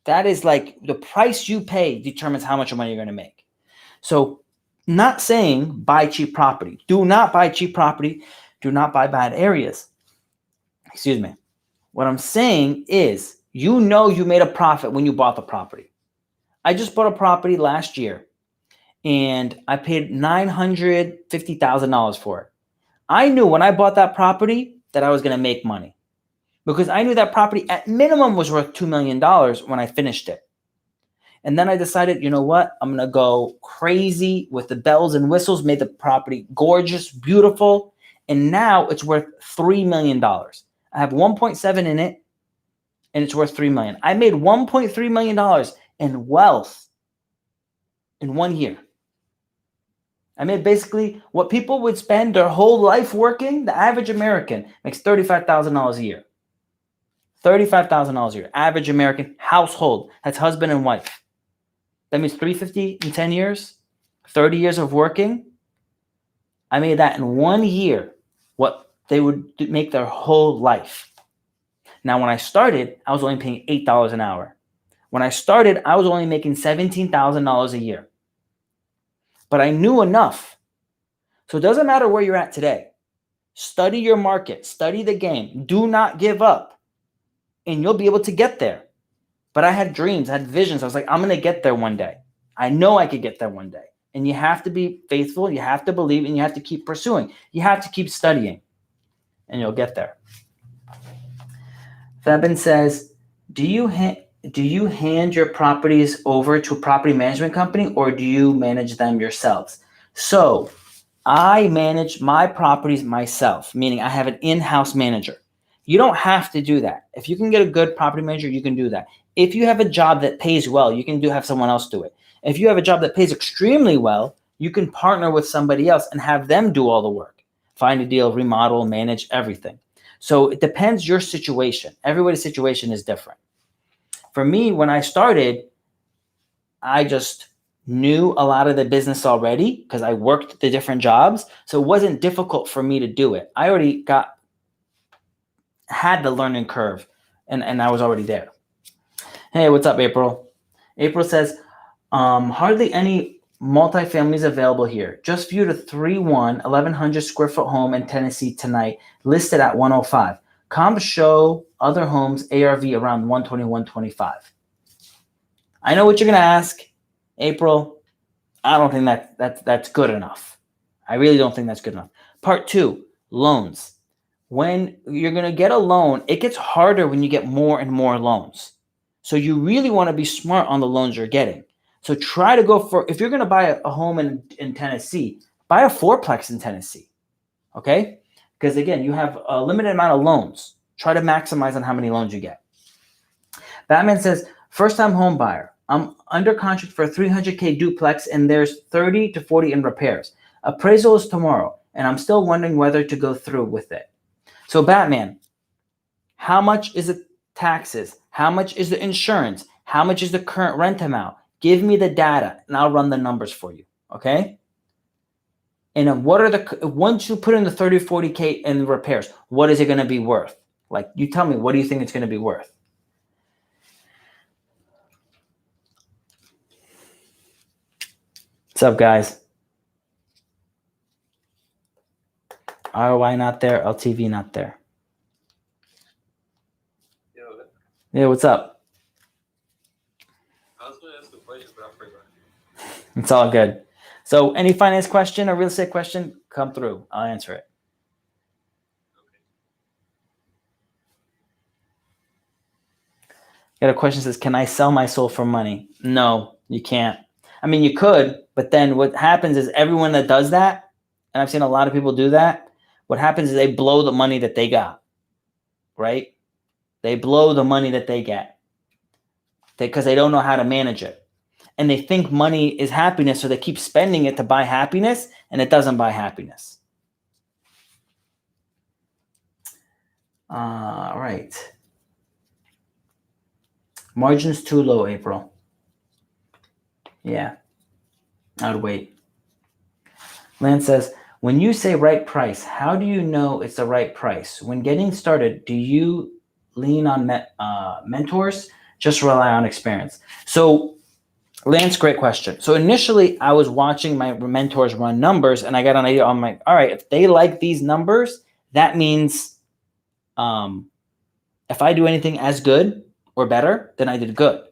That is like the price you pay determines how much money you're going to make. So not saying buy cheap property. Do not buy cheap property. Do not buy bad areas. Excuse me. What I'm saying is you made a profit when you bought the property. I just bought a property last year and I paid $950,000 for it. I knew when I bought that property that I was going to make money because I knew that property at minimum was worth $2 million when I finished it. And then I decided, you know what? I'm going to go crazy with the bells and whistles, made the property gorgeous, beautiful. And now it's worth $3 million. I have 1.7 in it and it's worth $3 million. I made $1.3 million in wealth in 1 year. I made basically what people would spend their whole life working. The average American makes $35,000 a year. $35,000 a year. Average American household. That's husband and wife. That means $350 in 10 years. 30 years of working. I made that in 1 year. What they would make their whole life. Now, when I started, I was only paying $8 an hour. When I started, I was only making $17,000 a year. But I knew enough. So it doesn't matter where you're at today. Study your market. Study the game. Do not give up. And you'll be able to get there. But I had dreams. I had visions. I was like, I'm going to get there one day. I know I could get there one day. And you have to be faithful. You have to believe. And you have to keep pursuing. You have to keep studying. And you'll get there. Febin says, do you hand your properties over to a property management company or do you manage them yourselves? So I manage my properties myself, meaning I have an in-house manager. You don't have to do that. If you can get a good property manager, you can do that. If you have a job that pays well, you can have someone else do it. If you have a job that pays extremely well, you can partner with somebody else and have them do all the work. Find a deal, remodel, manage everything. So it depends your situation. Everybody's situation is different. For me, when I started, I just knew a lot of the business already because I worked the different jobs. So it wasn't difficult for me to do it. I already had the learning curve and I was already there. Hey, what's up, April? April says, hardly any multifamily is available here. Just viewed a 3-1, 1,100 square foot home in Tennessee tonight, listed at 105. Comps show other homes ARV around 120, 125. I know what you're going to ask, April. I don't think that's good enough. I really don't think that's good enough. Part 2, loans. When you're going to get a loan, it gets harder when you get more and more loans. So you really want to be smart on the loans you're getting. So try to go for, if you're going to buy a home in Tennessee, buy a fourplex in Tennessee, okay? Because again, you have a limited amount of loans. Try to maximize on how many loans you get. Batman says, first-time home buyer. I'm under contract for a 300K duplex and there's 30 to 40 in repairs. Appraisal is tomorrow and I'm still wondering whether to go through with it. So Batman, how much is the taxes? How much is the insurance? How much is the current rent amount? Give me the data and I'll run the numbers for you, okay? And then what are once you put in the 30, 40K in repairs, what is it going to be worth? Like, you tell me, what do you think it's going to be worth? What's up, guys? ROI not there, LTV not there. Yeah, what's up? I was going to ask a question, but I forgot. It's all good. So any finance question or real estate question, come through. I'll answer it. Got a question that says, can I sell my soul for money? No, you can't. I mean, you could, but then what happens is everyone that does that, and I've seen a lot of people do that, what happens is they blow the money that they got, right? They blow the money that they get because they don't know how to manage it. And they think money is happiness, so they keep spending it to buy happiness, and it doesn't buy happiness. All right. Margin's too low, April. Yeah, I would wait. Lance says, when you say right price, how do you know it's the right price? When getting started, do you lean on mentors? Just rely on experience. So Lance, great question. So initially I was watching my mentors run numbers and I got an idea. I'm like, all right, if they like these numbers, that means if I do anything as good or better, then I did good.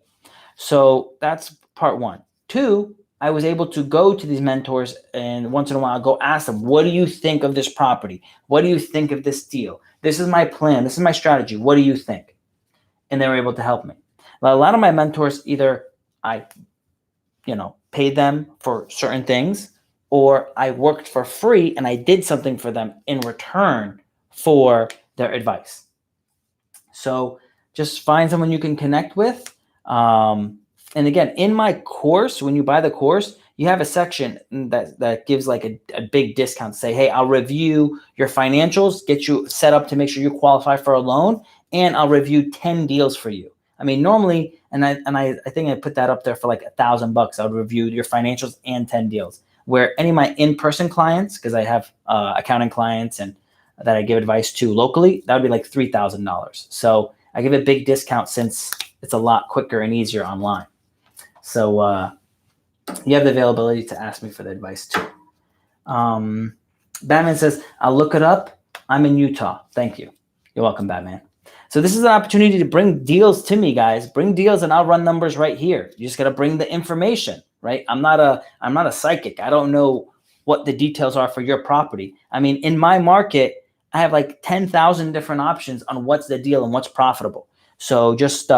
So that's part 1. 2, I was able to go to these mentors and once in a while go ask them, what do you think of this property? What do you think of this deal? This is my plan. This is my strategy. What do you think? And they were able to help me. Now, a lot of my mentors, either I paid them for certain things, or I worked for free and I did something for them in return for their advice. So just find someone you can connect with. And again, in my course, when you buy the course, you have a section that gives like a big discount. Say, hey, I'll review your financials, get you set up to make sure you qualify for a loan, and I'll review 10 deals for you. I mean, normally, and I think I put that up there for like $1,000. I would review your financials and 10 deals. Where any of my in-person clients, because I have accounting clients and that I give advice to locally, that would be like $3,000. So I give a big discount since it's a lot quicker and easier online. So you have the availability to ask me for the advice too. Batman says, I'll look it up. I'm in Utah. Thank you. You're welcome, Batman. So this is an opportunity to bring deals to me, guys. Bring deals and I'll run numbers right here. You just got to bring the information, right? I'm not a psychic. I don't know what the details are for your property. I mean, in my market, I have like 10,000 different options on what's the deal and what's profitable. So just,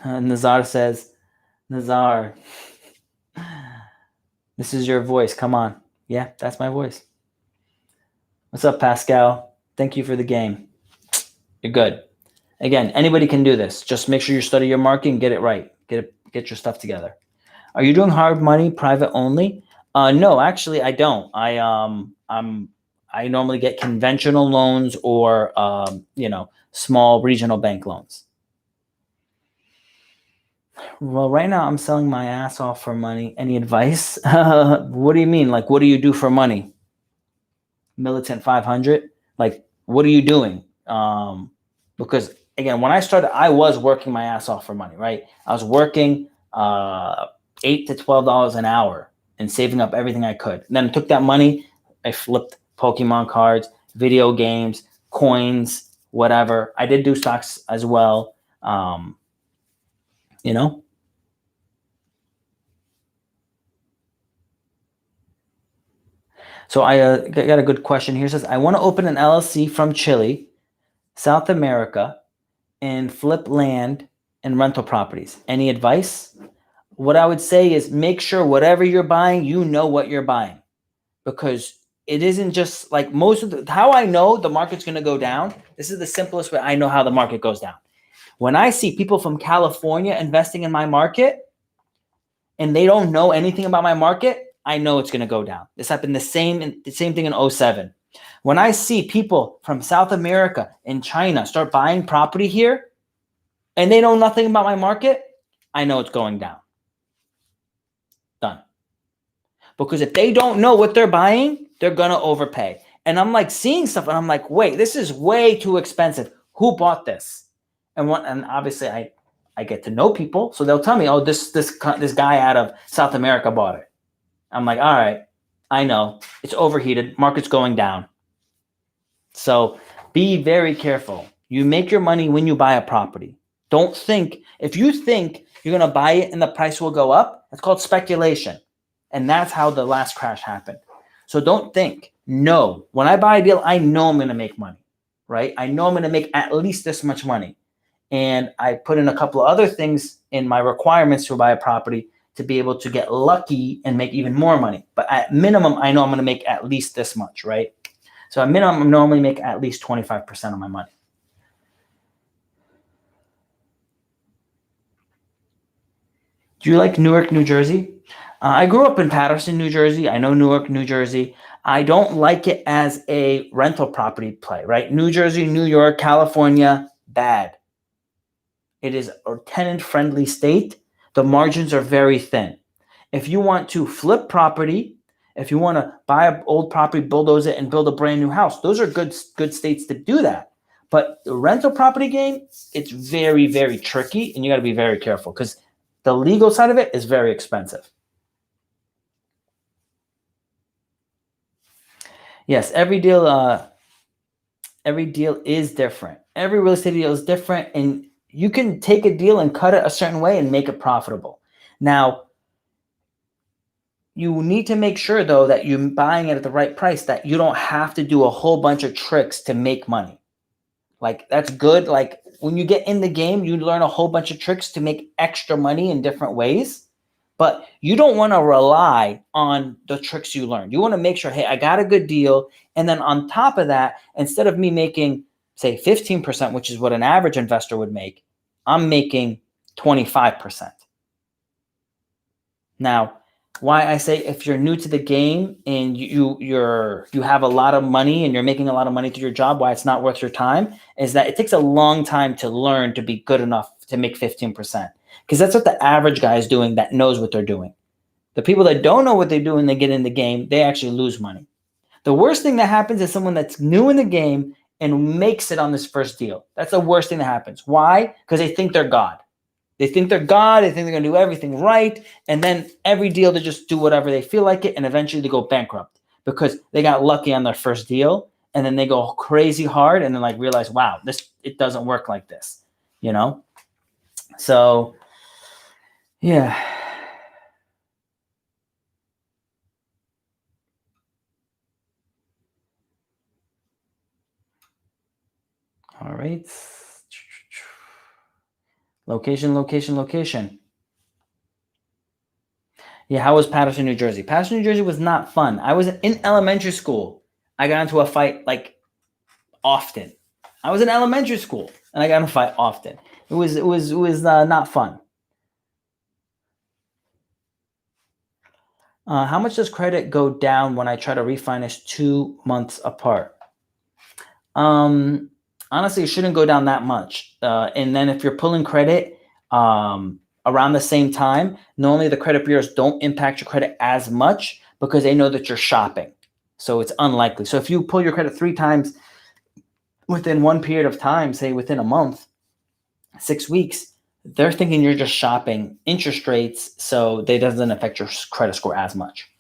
Nazar says, Nazar, this is your voice. Come on. Yeah, that's my voice. What's up, Pascal? Thank you for the game. You're good. Again, anybody can do this. Just make sure you study your market and get it right. Get your stuff together. Are you doing hard money private only? No, actually, I don't. I normally get conventional loans or small regional bank loans. Well, right now I'm selling my ass off for money. Any advice? What do you mean? Like, what do you do for money? Militant 500? Like, what are you doing? Because again, when I started, I was working my ass off for money, right? I was working $8 to $12 an hour and saving up everything I could. And then I took that money, I flipped Pokemon cards, video games, coins, whatever. I did do stocks as well. You know? So I got a good question here. It says, I want to open an LLC from Chile, South America, and flip land and rental properties. Any advice? What I would say is make sure whatever you're buying, you know what you're buying, because it isn't just like how I know the market's going to go down. This is the simplest way I know how the market goes down. When I see people from California investing in my market and they don't know anything about my market, I know it's going to go down. This happened the same thing in 2007. When I see people from South America and China start buying property here and they know nothing about my market, I know it's going down. Done. Because if they don't know what they're buying, they're going to overpay. And I'm like seeing stuff and I'm like, wait, this is way too expensive. Who bought this? And obviously I get to know people. So they'll tell me, oh, this guy out of South America bought it. I'm like, all right, I know. It's overheated. Market's going down. So be very careful. You make your money when you buy a property. Don't think, if you think you're going to buy it and the price will go up, it's called speculation. And that's how the last crash happened. So don't think, no, when I buy a deal, I know I'm going to make money, right? I know I'm going to make at least this much money. And I put in a couple of other things in my requirements to buy a property to be able to get lucky and make even more money. But at minimum, I know I'm going to make at least this much, right? So at minimum, I normally make at least 25% of my money. Do you like Newark, New Jersey? I grew up in Paterson, New Jersey. I know Newark, New Jersey. I don't like it as a rental property play, right? New Jersey, New York, California, bad. It is a tenant-friendly state. The margins are very thin. If you want to flip property, if you want to buy an old property, bulldoze it, and build a brand new house, those are good states to do that. But the rental property game, it's very, very tricky, and you got to be very careful because the legal side of it is very expensive. Yes, every deal is different. Every real estate deal is different, and you can take a deal and cut it a certain way and make it profitable. Now, you need to make sure, though, that you're buying it at the right price, that you don't have to do a whole bunch of tricks to make money. Like, that's good. Like, when you get in the game, you learn a whole bunch of tricks to make extra money in different ways. But you don't want to rely on the tricks you learned. You want to make sure, hey, I got a good deal. And then on top of that, instead of me making, say, 15%, which is what an average investor would make, I'm making 25%. Now, why I say if you're new to the game and you have a lot of money and you're making a lot of money through your job, why it's not worth your time is that it takes a long time to learn to be good enough to make 15%. Because that's what the average guy is doing that knows what they're doing. The people that don't know what they're doing, they get in the game, they actually lose money. The worst thing that happens is someone that's new in the game and makes it on this first deal. That's the worst thing that happens. Why? Because they think they're God. They think they're God. They think they're going to do everything right. And then every deal, they just do whatever they feel like it. And eventually they go bankrupt because they got lucky on their first deal. And then they go crazy hard and then like realize, wow, it doesn't work like this, you know? So, yeah. All right. Location. Yeah, how was Paterson, New Jersey? Paterson, New Jersey was not fun. I was in elementary school. I got into a fight like often. I was in elementary school and I got in a fight often. It was not fun. How much does credit go down when I try to refinance 2 months apart? Honestly, it shouldn't go down that much. And then if you're pulling credit around the same time, normally the credit bureaus don't impact your credit as much because they know that you're shopping. So it's unlikely. So if you pull your credit 3 times within one period of time, say within a month, 6 weeks, they're thinking you're just shopping interest rates, so it doesn't affect your credit score as much.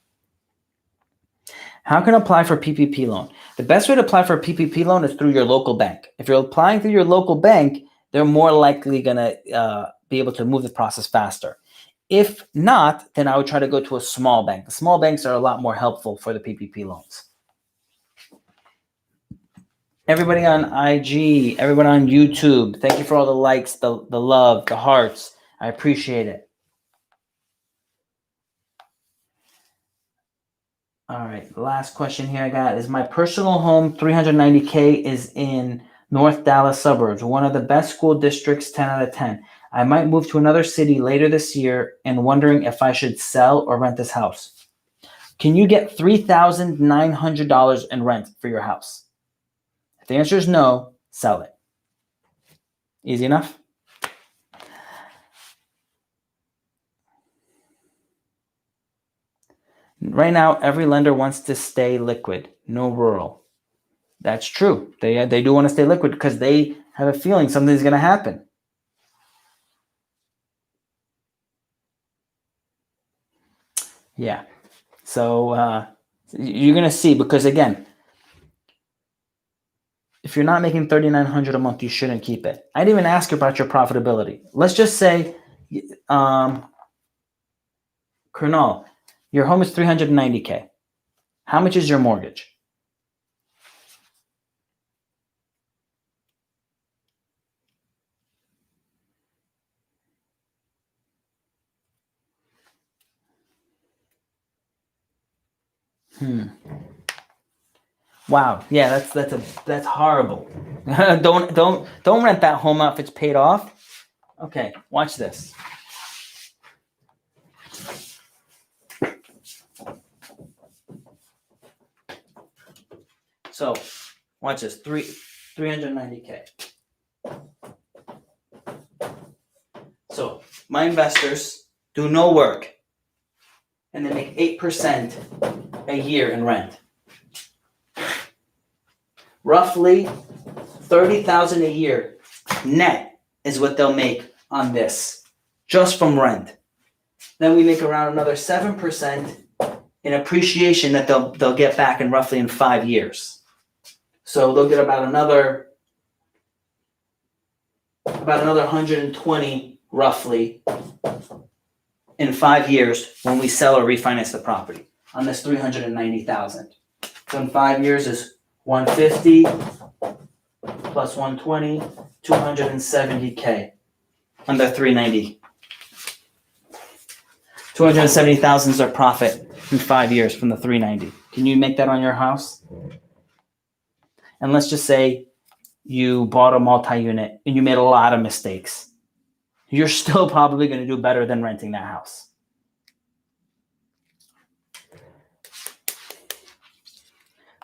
How can I apply for a PPP loan? The best way to apply for a PPP loan is through your local bank. If you're applying through your local bank, they're more likely going to be able to move the process faster. If not, then I would try to go to a small bank. The small banks are a lot more helpful for the PPP loans. Everybody on IG, everyone on YouTube, thank you for all the likes, the love, the hearts. I appreciate it. All right, the last question here I got is my personal home, 390K, is in North Dallas suburbs, one of the best school districts, 10 out of 10. I might move to another city later this year and wondering if I should sell or rent this house. Can you get $3,900 in rent for your house? If the answer is no, sell it. Easy enough? Right now, every lender wants to stay liquid, no rural. That's true. They do want to stay liquid because they have a feeling something's going to happen. Yeah. So you're going to see, because again, if you're not making $3,900 a month, you shouldn't keep it. I didn't even ask you about your profitability. Let's just say, Colonel, your home is 390K. How much is your mortgage? Wow. Yeah, that's horrible. don't rent that home out if it's paid off. Okay, watch this. So, watch this. 390K. So, my investors do no work, and they make 8% a year in rent. Roughly $30,000 a year net is what they'll make on this, just from rent. Then we make around another 7% in appreciation that they'll get back in roughly in 5 years. So they'll get about another 120 roughly in 5 years when we sell or refinance the property on this 390,000. So in 5 years is 150 plus 120, 270K on the 390. 270,000 is our profit in 5 years from the 390. Can you make that on your house? And let's just say you bought a multi-unit and you made a lot of mistakes. You're still probably going to do better than renting that house.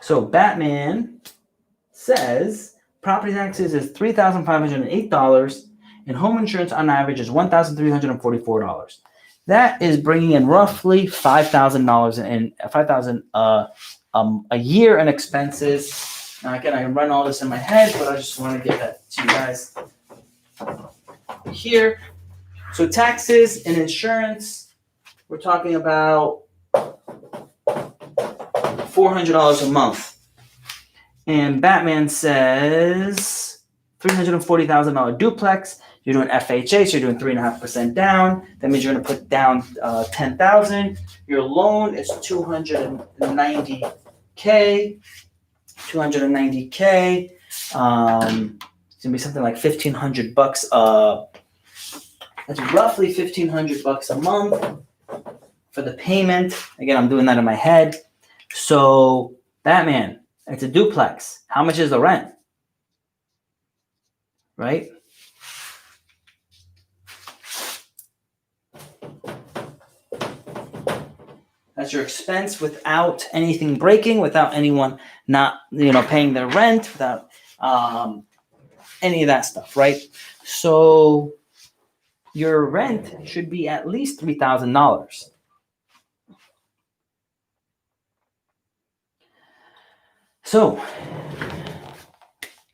So Batman says property taxes is $3,508 and home insurance on average is $1,344. That is bringing in roughly $5,000 in $5,000 a year in expenses. Now again, I can run all this in my head, but I just want to get that to you guys here. So taxes and insurance, we're talking about $400 a month. And Batman says $340,000 duplex. You're doing FHA, so you're doing 3.5% down. That means you're going to put down $10,000. Your loan is $290K. It's gonna be something like $1,500. That's roughly $1,500 a month for the payment. Again, I'm doing that in my head. So Batman, it's a duplex. How much is the rent? Right? That's your expense without anything breaking, without anyone not, paying their rent, without any of that stuff, right? So your rent should be at least $3,000. So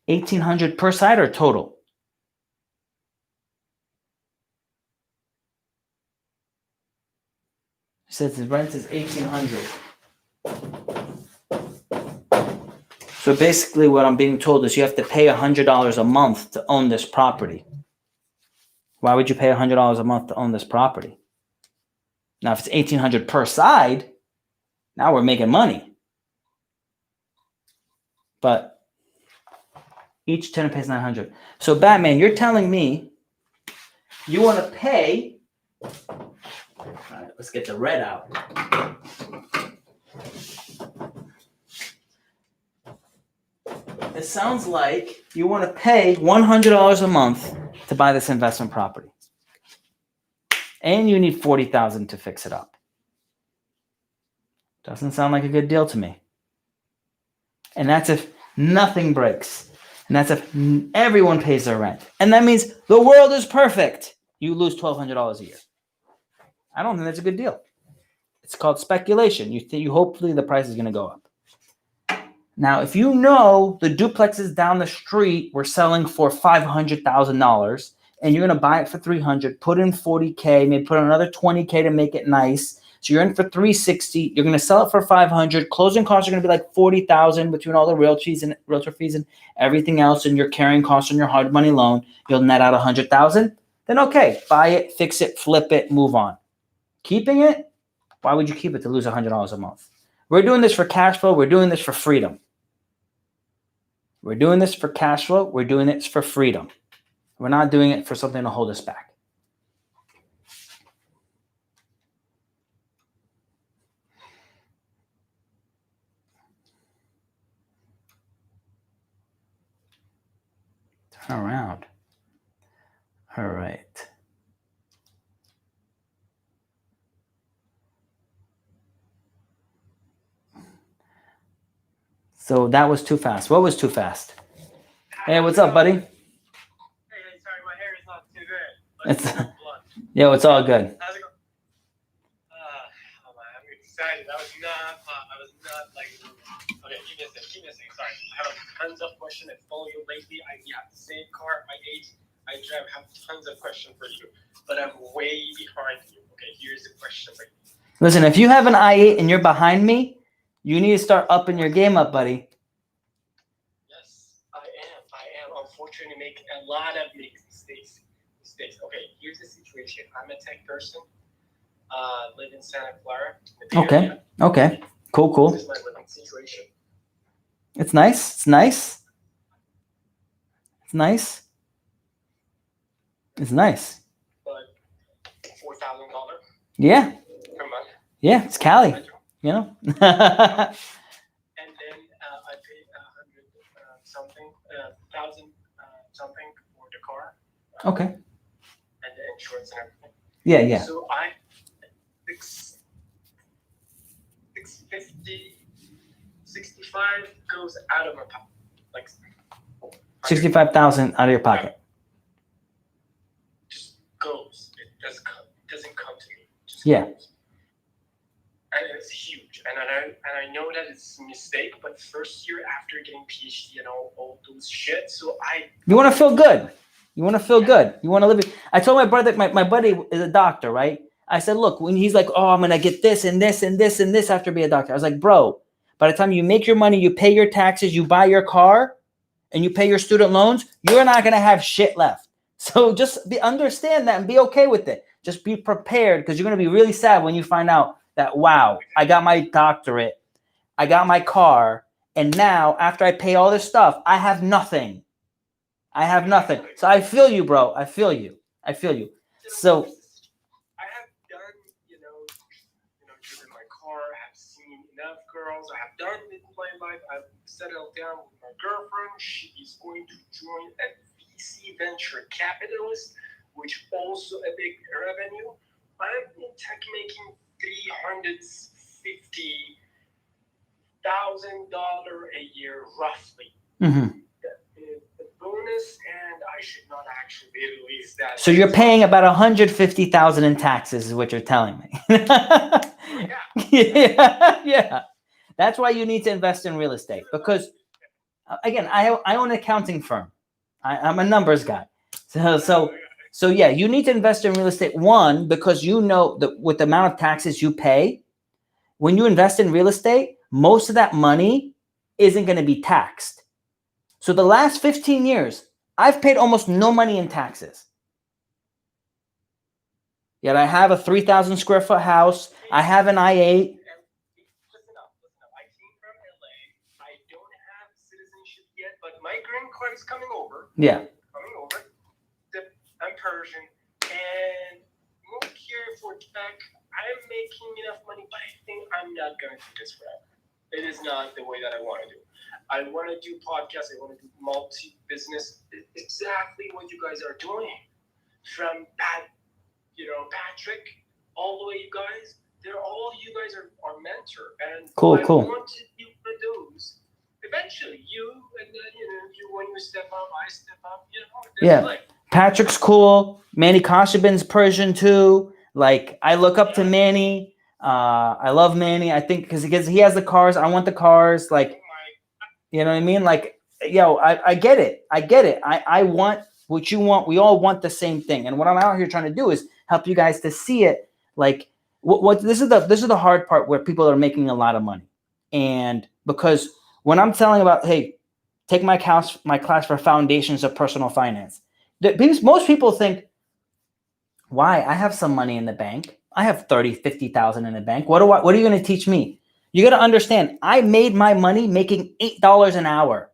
$1,800 per side or total? says the rent is $1,800. So basically what I'm being told is you have to pay $100 a month to own this property. Why would you pay $100 a month to own this property? Now, if it's $1,800 per side, now we're making money. But each tenant pays $900. So Batman, you're telling me you want to pay. All right, let's get the red out. It sounds like you want to pay $100 a month to buy this investment property. And you need $40,000 to fix it up. Doesn't sound like a good deal to me. And that's if nothing breaks. And that's if everyone pays their rent. And that means the world is perfect. You lose $1,200 a year. I don't think that's a good deal. It's called speculation. You hopefully the price is going to go up. Now, if you know the duplexes down the street were selling for $500,000 and you're going to buy it for $300,000, put in $40,000, maybe put in another $20,000 to make it nice. So you're in for $360,000. You're going to sell it for $500,000. Closing costs are going to be like $40,000 between all the realtor fees and everything else, and your carrying costs on your hard money loan. You'll net out $100,000. Then okay, buy it, fix it, flip it, move on. Keeping it? Why would you keep it to lose $100 a month? We're doing this for cash flow. We're doing this for freedom. We're doing this for cash flow. We're doing this for freedom. We're not doing it for something to hold us back. Turn around. All right. So that was too fast. What was too fast? Hey, what's up, buddy? Hey, sorry, my hair is not too good. It's yeah, it's all good. How's it going? Oh man, I'm excited. I was not like. Okay, keep missing. Sorry, I have tons of questions. I follow you lately. I have the same car at my age. I have tons of questions for you, but I'm way behind you. Okay, here's the question for you. Listen, if you have an I-8 and you're behind me, you need to start upping your game up, buddy. Yes, I am. Unfortunately, make a lot of mistakes. Okay, here's the situation. I'm a tech person. Live in Santa Clara. Okay. Cool. This is my living situation. It's nice. But $4,000 Yeah. per month. Yeah, it's Cali. You know. And then I paid $100,000 something for the car. Okay. And the insurance and everything. Yeah. So I 650, 65 goes out of my pocket. Like 65,000 out of your pocket. Just goes. It doesn't come to me. Just Yeah. goes. And it's huge. And I know that it's a mistake, but first year after getting PhD and all those shit, so You want to feel good. You want to feel good. You want to live it. I told my brother, my buddy is a doctor, right? I said, look, when he's like, oh, I'm going to get this and this and this and this after being a doctor. I was like, bro, by the time you make your money, you pay your taxes, you buy your car, and you pay your student loans, you're not going to have shit left. So just understand that and be okay with it. Just be prepared, because you're going to be really sad when you find out that, wow, I got my doctorate, I got my car, and now after I pay all this stuff, I have nothing. So I feel you, bro. I feel you. So I have done, driven my car. I have seen enough girls. I have done it in my life. I've settled down with my girlfriend. She is going to join a VC venture capitalist, which also a big revenue. I'm in tech making $350,000 a year, roughly. mm-hmm. The bonus, and I should not actually release that. So you're paying about $150,000 in taxes, is what you're telling me. Yeah. That's why you need to invest in real estate, because, again, I own an accounting firm. I'm a numbers guy. So So yeah, you need to invest in real estate. One, because you know that with the amount of taxes you pay, when you invest in real estate, most of that money isn't going to be taxed. So the last 15 years, I've paid almost no money in taxes. Yet I have a 3,000 square foot house. I have an I-8. Listen up. I came from LA. I don't have citizenship yet, but my green card is coming over. Yeah. I'm Persian and moved here for Quebec. I'm making enough money, but I think I'm not going to do this forever. It is not the way that I want to do. I want to do podcasts. I want to do multi-business. Exactly what you guys are doing. From Patrick, all the way you guys. You guys are mentor. And cool. I want to do those. Eventually, and then when you step up, I step up. Yeah. Like, Patrick's cool. Manny Kashabin's Persian too. Like I look up to Manny. I love Manny. I think because he has the cars. I want the cars. Like, you know what I mean? Like, I get it. I want what you want. We all want the same thing. And what I'm out here trying to do is help you guys to see it. Like, what this is the hard part where people are making a lot of money. And because when I'm telling about, hey, take my class for Foundations of Personal Finance. Most people think, why? I have some money in the bank. I have 30, 50,000 in the bank. What are you going to teach me? You got to understand, I made my money making $8 an hour.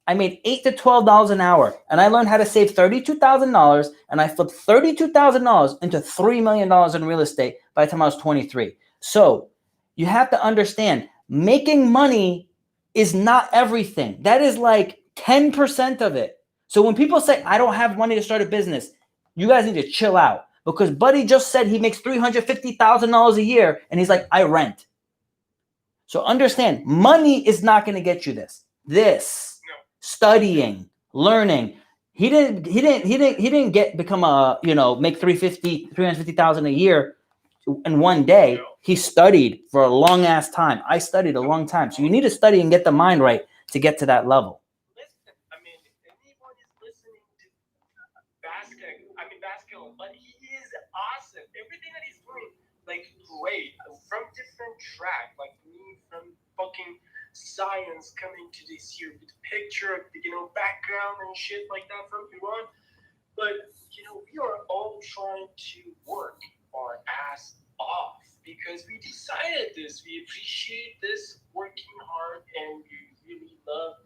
I made $8 to $12 an hour. And I learned how to save $32,000. And I flipped $32,000 into $3 million in real estate by the time I was 23. So you have to understand, making money is not everything. That is like 10% of it. So when people say, I don't have money to start a business, you guys need to chill out. Because Buddy just said he makes $350,000 a year. And he's like, I rent. So understand, money is not going to get you this. Studying, learning. He didn't become make $350,000 a year in one day. He studied for a long ass time. I studied a long time. So you need to study and get the mind right to get to that level. Listen, anyone is listening to basketball, but he is awesome. Everything that he's doing, like great, from different track, like me from fucking science coming to this year with picture, background and shit like that from Iran. But we are all trying to work our ass off because we decided this. We appreciate this working hard, and we really love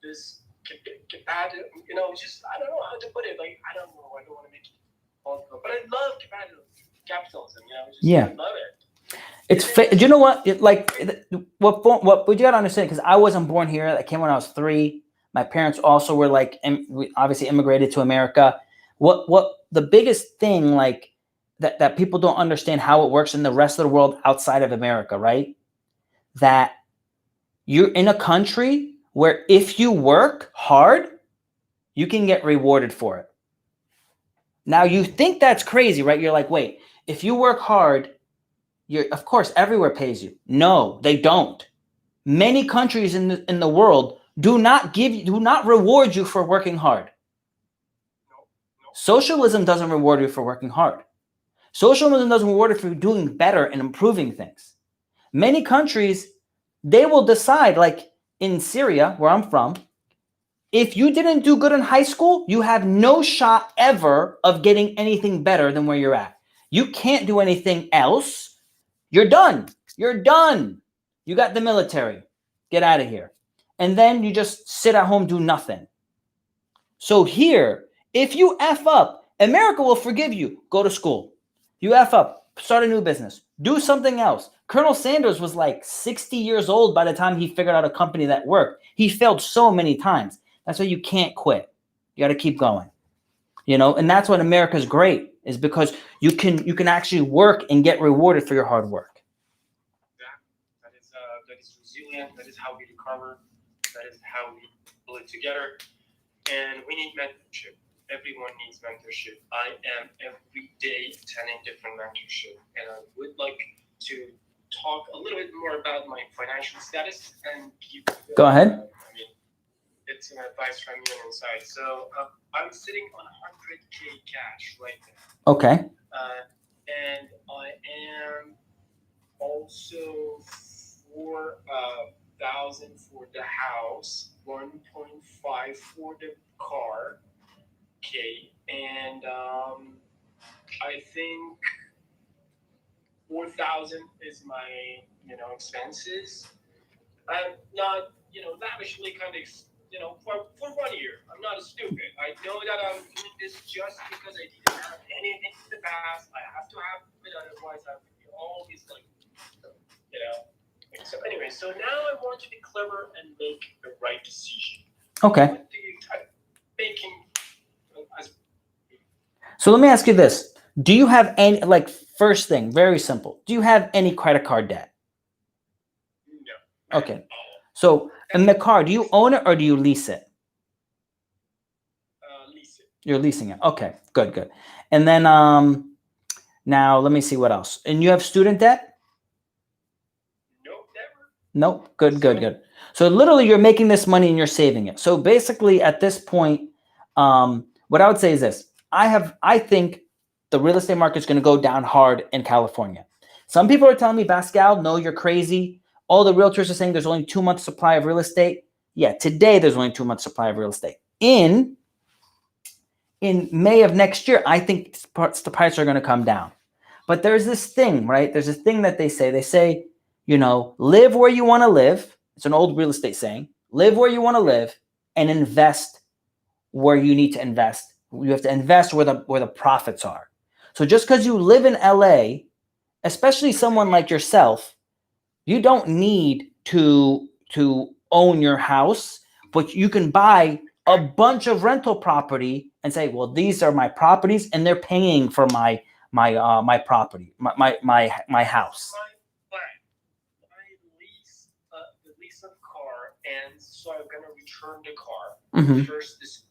this competitive. Just I don't know how to put it. Like I don't know. I don't want to make it political, but I love competitive capitalism. I love it. Do you know what? What you gotta understand? Because I wasn't born here. I came when I was 3. My parents also were we obviously immigrated to America. What the biggest thing that people don't understand how it works in the rest of the world outside of America, right? That you're in a country where if you work hard, you can get rewarded for it. Now you think that's crazy, right? You're like, wait, if you work hard, of course, everywhere pays you. No, they don't. Many countries in the world do not reward you for working hard. Socialism doesn't reward you for working hard. Socialism doesn't reward you for doing better and improving things. Many countries, they will decide, like in Syria, where I'm from, if you didn't do good in high school, you have no shot ever of getting anything better than where you're at. You can't do anything else. You're done. You got the military. Get out of here. And then you just sit at home, do nothing. So here, if you F up, America will forgive you. Go to school. You F up, start a new business. Do something else. Colonel Sanders was like 60 years old by the time he figured out a company that worked. He failed so many times. That's why you can't quit. You got to keep going. And that's what America's great, is because you can actually work and get rewarded for your hard work. Yeah, that is resilient. That is how we recover. That is how we pull it together. And we need mentorship. Everyone needs mentorship. I am every day attending different mentorship, and I would like to talk a little bit more about my financial status and Go ahead. it's an advice from you inside. So I'm sitting on 100K cash right now. Okay. And I am also 4,000 for the house, 1.5 for the car. Okay, and I think 4,000 is my expenses. I'm not lavishly kind of for 1 year. I'm not stupid. I know that I'm doing this just because I didn't have anything in the past. I have to have it, otherwise I would be always like, So anyway, so now I want to be clever and make the right decision. Okay. What do you making as So let me ask you this. Do you have any, like, first thing, very simple. Do you have any credit card debt? No. Okay. So in the car, do you own it or do you lease it? Lease it. You're leasing it. Okay, good. And then now let me see what else. And you have student debt? Nope, never. Nope. Good. So literally you're making this money and you're saving it. So basically at this point, what I would say is this. I think the real estate market is going to go down hard in California. Some people are telling me, Pascal, no, you're crazy. All the realtors are saying there's only 2 months supply of real estate. Yeah, today there's only 2 months supply of real estate. In May of next year, I think the prices are going to come down. But there's this thing, right? There's this thing that they say, live where you want to live. It's an old real estate saying, live where you want to live and invest where you need to invest. You have to invest where the profits are. So just because you live in LA, especially someone like yourself, you don't need to own your house, but you can buy a bunch of rental property and say, well, these are my properties and they're paying for my property, my house. I lease the lease of car, and so I'm gonna return the car. Mm-hmm. First, this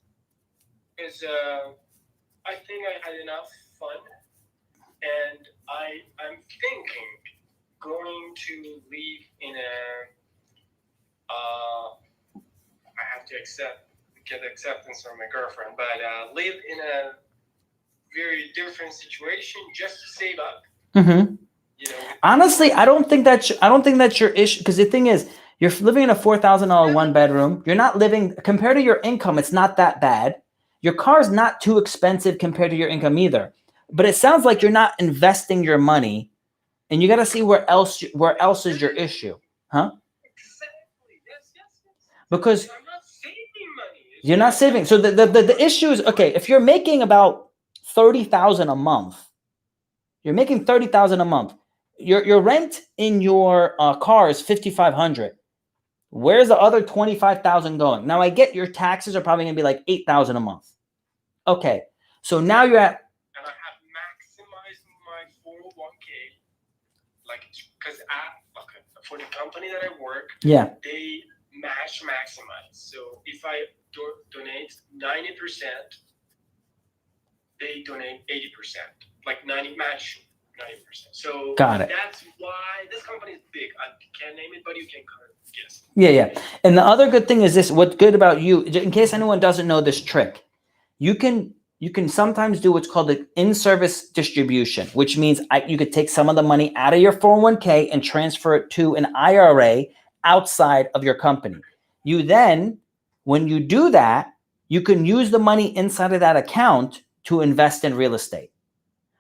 is I think I had enough fun, and I'm thinking going to live in I have to get acceptance from my girlfriend, but live in a very different situation just to save up. Mm-hmm. Honestly, I don't think that's your issue, because the thing is, you're living in a $4,000 one bedroom. You're not living, compared to your income, it's not that bad. Your car's not too expensive compared to your income either. But it sounds like you're not investing your money, and you got to see where else is your issue, huh? Exactly. Yes. Because I'm not saving money. You're not saving. So the issue is, okay, if you're making about $30,000 a month, your rent in your car is $5,500. Where's the other $25,000 going? Now I get your taxes are probably gonna be like $8,000 a month. Okay, so now you're at. And I have maximized my 401k, like, because for the company that I work, Yeah, they maximize. So if I donate 90%, they donate 80%, like 90 match 90%. So got it. That's why this company is big. I can't name it, but you can kind of guess. Yeah. And the other good thing is this, what's good about you, in case anyone doesn't know this trick, you can sometimes do what's called an in-service distribution, which means you could take some of the money out of your 401k and transfer it to an IRA outside of your company. You then, when you do that, you can use the money inside of that account to invest in real estate.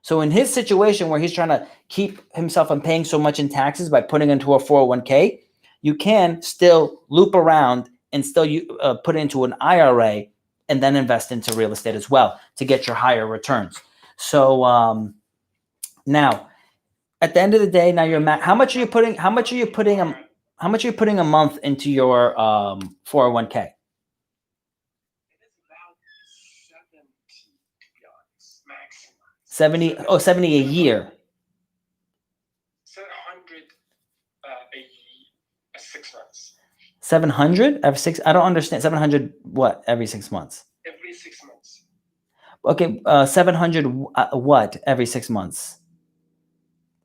So in his situation where he's trying to keep himself from paying so much in taxes by putting into a 401k, you can still loop around and still put into an IRA and then invest into real estate as well to get your higher returns. So now, at the end of the day, now how much are you putting a month into your 401k? It is about 70, to be honest, maximum. 70 a year. 700 a 6 months. 700 every 6? I don't understand. 700 what every 6 months? Every 6 months. Okay, 700 what every 6 months?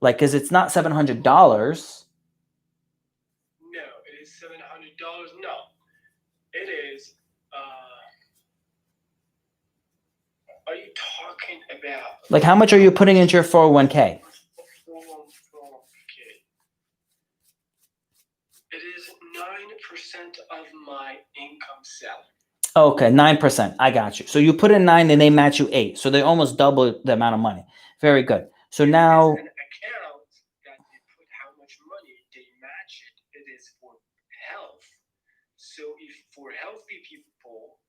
Like, because it's not $700. No, it is $700. No, it is talking about? Like, how much are you putting into your 401k? 401k. It is 9% of my income salary. Okay, 9%. I got you. So you put in 9 and they match you 8. So they almost double the amount of money. Very good. So now, An account that they put how much money they match it is for health. So if for healthy people,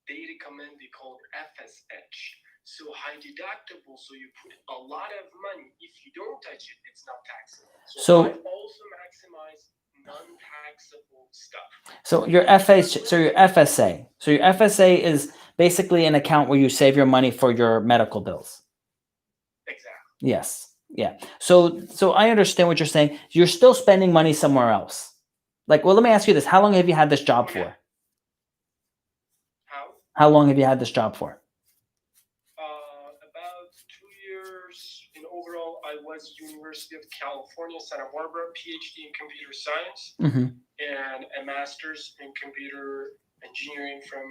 they recommend they call FSH. So high deductible. So you put a lot of money. If you don't touch it, it's not taxable. So I also maximize non-taxable stuff. So your FHA, so your FSA. So your FSA is basically an account where you save your money for your medical bills. Exactly. Yes. Yeah. So I understand what you're saying. You're still spending money somewhere else. Like, well, let me ask you this. How long have you had this job for? How long have you had this job for? About 2 years. In overall, I was University of California, Santa Barbara, PhD in computer science, and a master's in computer engineering from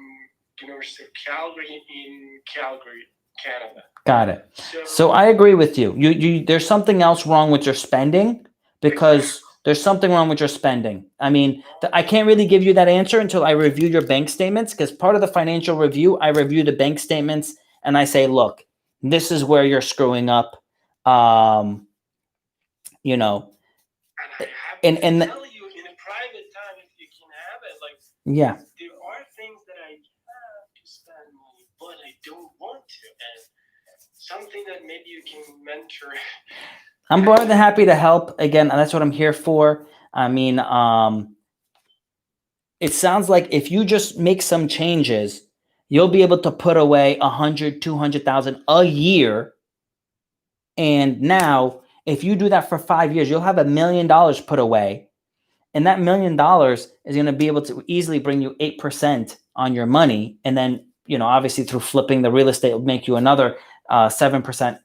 University of Calgary in Calgary, Canada. Got it. So I agree with you. You there's something else wrong with your spending, because there's something wrong with your spending. I mean, I can't really give you that answer until I review your bank statements, because part of the financial review, I review the bank statements and I say, look, this is where you're screwing up. You know, and tell you in a private time if you can have it. Like, yeah, there are things that I have to spend money, but I don't want to, and something that maybe you can mentor. I'm more than happy to help. Again, that's what I'm here for. I mean, it sounds like if you just make some changes, you'll be able to put away 100, 200,000 a year. And now, if you do that for 5 years, you'll have $1 million put away. And that $1 million is going to be able to easily bring you 8% on your money. And then, you know, obviously through flipping the real estate, will make you another 7%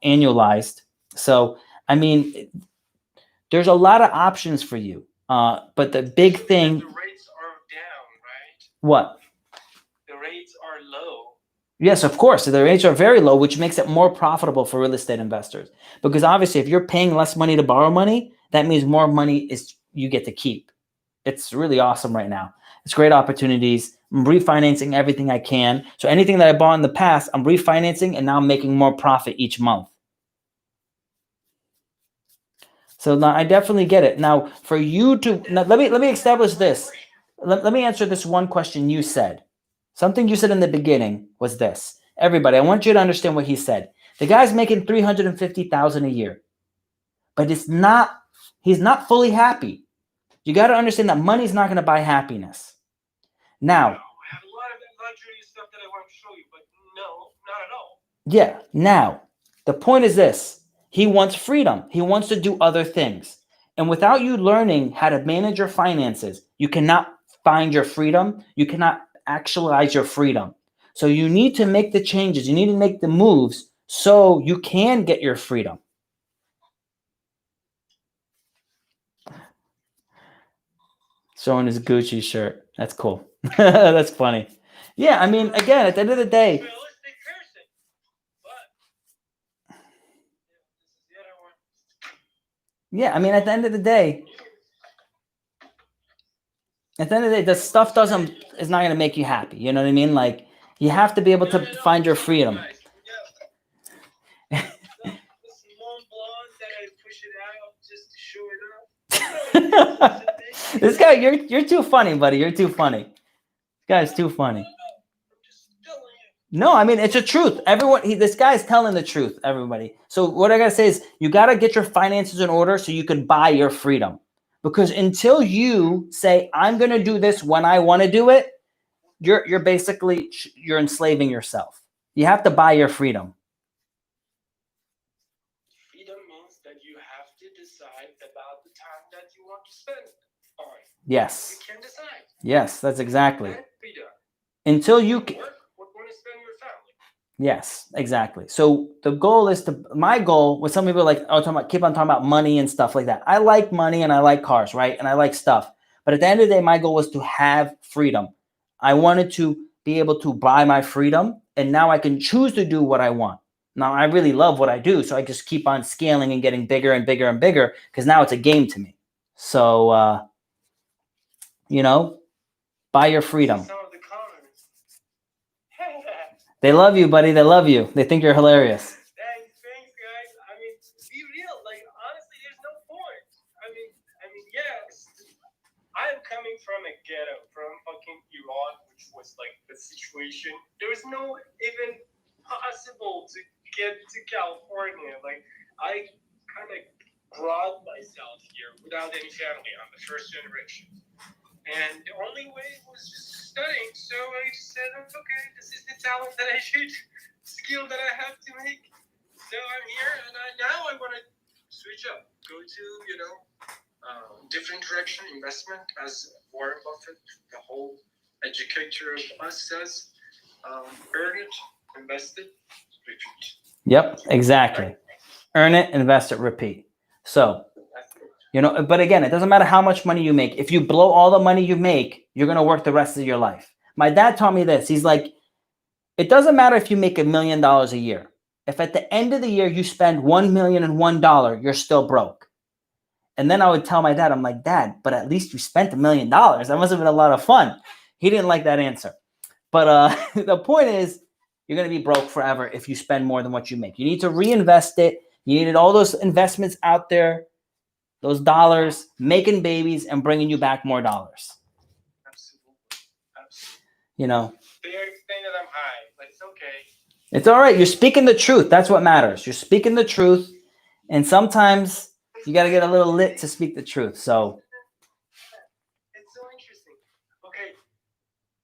annualized. So, I mean, there's a lot of options for you. But the big thing. The rates are down, right? What? The rates are low. Yes, of course. The rates are very low, which makes it more profitable for real estate investors. Because obviously, if you're paying less money to borrow money, that means more money is you get to keep. It's really awesome right now. It's great opportunities. I'm refinancing everything I can. So anything that I bought in the past, I'm refinancing, and now I'm making more profit each month. So now I definitely get it. Now, for you to now, let me establish this. Let me answer this one question you said. Something you said in the beginning was this. Everybody, I want you to understand what he said. The guy's making $350,000 a year, but he's not fully happy. You got to understand that money's not going to buy happiness. Now, I have a lot of luxury stuff that I want to show you, but no, not at all. Yeah. Now, the point is this. He wants freedom. He wants to do other things. And without you learning how to manage your finances, you cannot find your freedom. You cannot actualize your freedom. So you need to make the changes. You need to make the moves so you can get your freedom. Showing his Gucci shirt. That's cool. That's funny. Yeah, I mean, again, at the end of the day. Yeah, I mean, at the end of the day, the stuff is not going to make you happy. You know what I mean? Like, you have to be able to find your freedom. This guy, you're too funny, buddy. You're too funny. This guy's too funny. No, I mean, it's the truth. This guy's telling the truth, everybody. So what I got to say is you got to get your finances in order so you can buy your freedom. Because until you say, I'm going to do this when I want to do it, you're basically, you're enslaving yourself. You have to buy your freedom. Freedom means that you have to decide about the time that you want to spend on. Yes. You can decide. Yes, that's exactly. Freedom. Until you can. Family. Yes, exactly. So the goal is my goal with some people keep on talking about money and stuff like that. I like money and I like cars, right? And I like stuff. But at the end of the day, my goal was to have freedom. I wanted to be able to buy my freedom And now I can choose to do what I want. Now I really love what I do. So I just keep on scaling and getting bigger and bigger and bigger because now it's a game to me. So, buy your freedom. Some of the comments. They love you, buddy. They love you. They think you're hilarious. Thanks, guys. I mean, be real. Like, honestly, there's no point. I mean, yes. I'm coming from a ghetto, from fucking Iran, which was like the situation. There was no even possible to get to California. Like, I kind of brought myself here without any family. I'm the first generation. And the only way was just studying. So I said, okay, this is the talent that I should, skill that I have to make. So I'm here, and now I want to switch up, go to, different direction, investment, as Warren Buffett, the whole educator of us says, earn it, invest it, repeat. Yep, exactly. Right? Earn it, invest it, repeat. So, but again, it doesn't matter how much money you make. If you blow all the money you make, you're going to work the rest of your life. My dad taught me this. He's like, it doesn't matter if you make $1 million a year. If at the end of the year you spend $1,001,001, you're still broke. And then I would tell my dad, I'm like, Dad, but at least you spent $1 million. That must have been a lot of fun. He didn't like that answer. But the point is, you're going to be broke forever if you spend more than what you make. You need to reinvest it. You needed all those investments out there, those dollars, making babies and bringing you back more dollars. Absolutely. They are saying that I'm high, but it's okay. It's all right. You're speaking the truth. That's what matters. You're speaking the truth. And sometimes you got to get a little lit to speak the truth. So it's so interesting. Okay.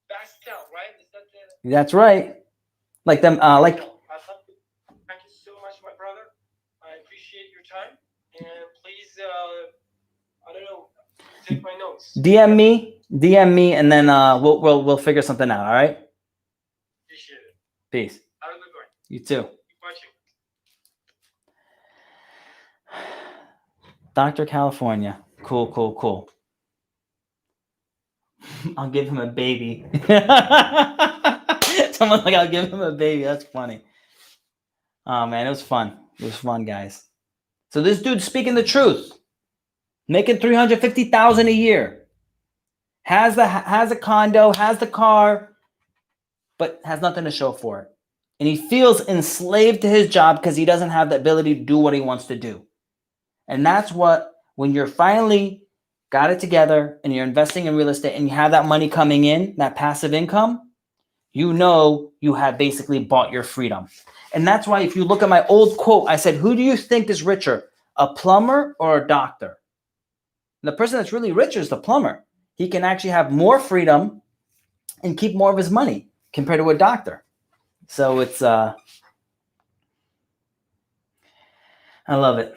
Pastel, right? Is that That's right. Like them, Thank you so much, my brother. I appreciate your time. And please, I don't know, take my notes. DM me, and then we'll figure something out. All right. Appreciate it. Peace. Have a good one. You too. Keep watching. Dr. California. Cool. I'll give him a baby. Someone's like, I'll give him a baby. That's funny. Oh man, it was fun. It was fun, guys. So this dude's speaking the truth. Making $350,000 a year. Has a condo, has the car, but has nothing to show for it. And he feels enslaved to his job because he doesn't have the ability to do what he wants to do. And that's what, when you're finally got it together and you're investing in real estate and you have that money coming in, that passive income, you have basically bought your freedom. And that's why if you look at my old quote, I said, who do you think is richer, a plumber or a doctor? And the person that's really rich is the plumber. He can actually have more freedom and keep more of his money compared to a doctor. So it's, I love it.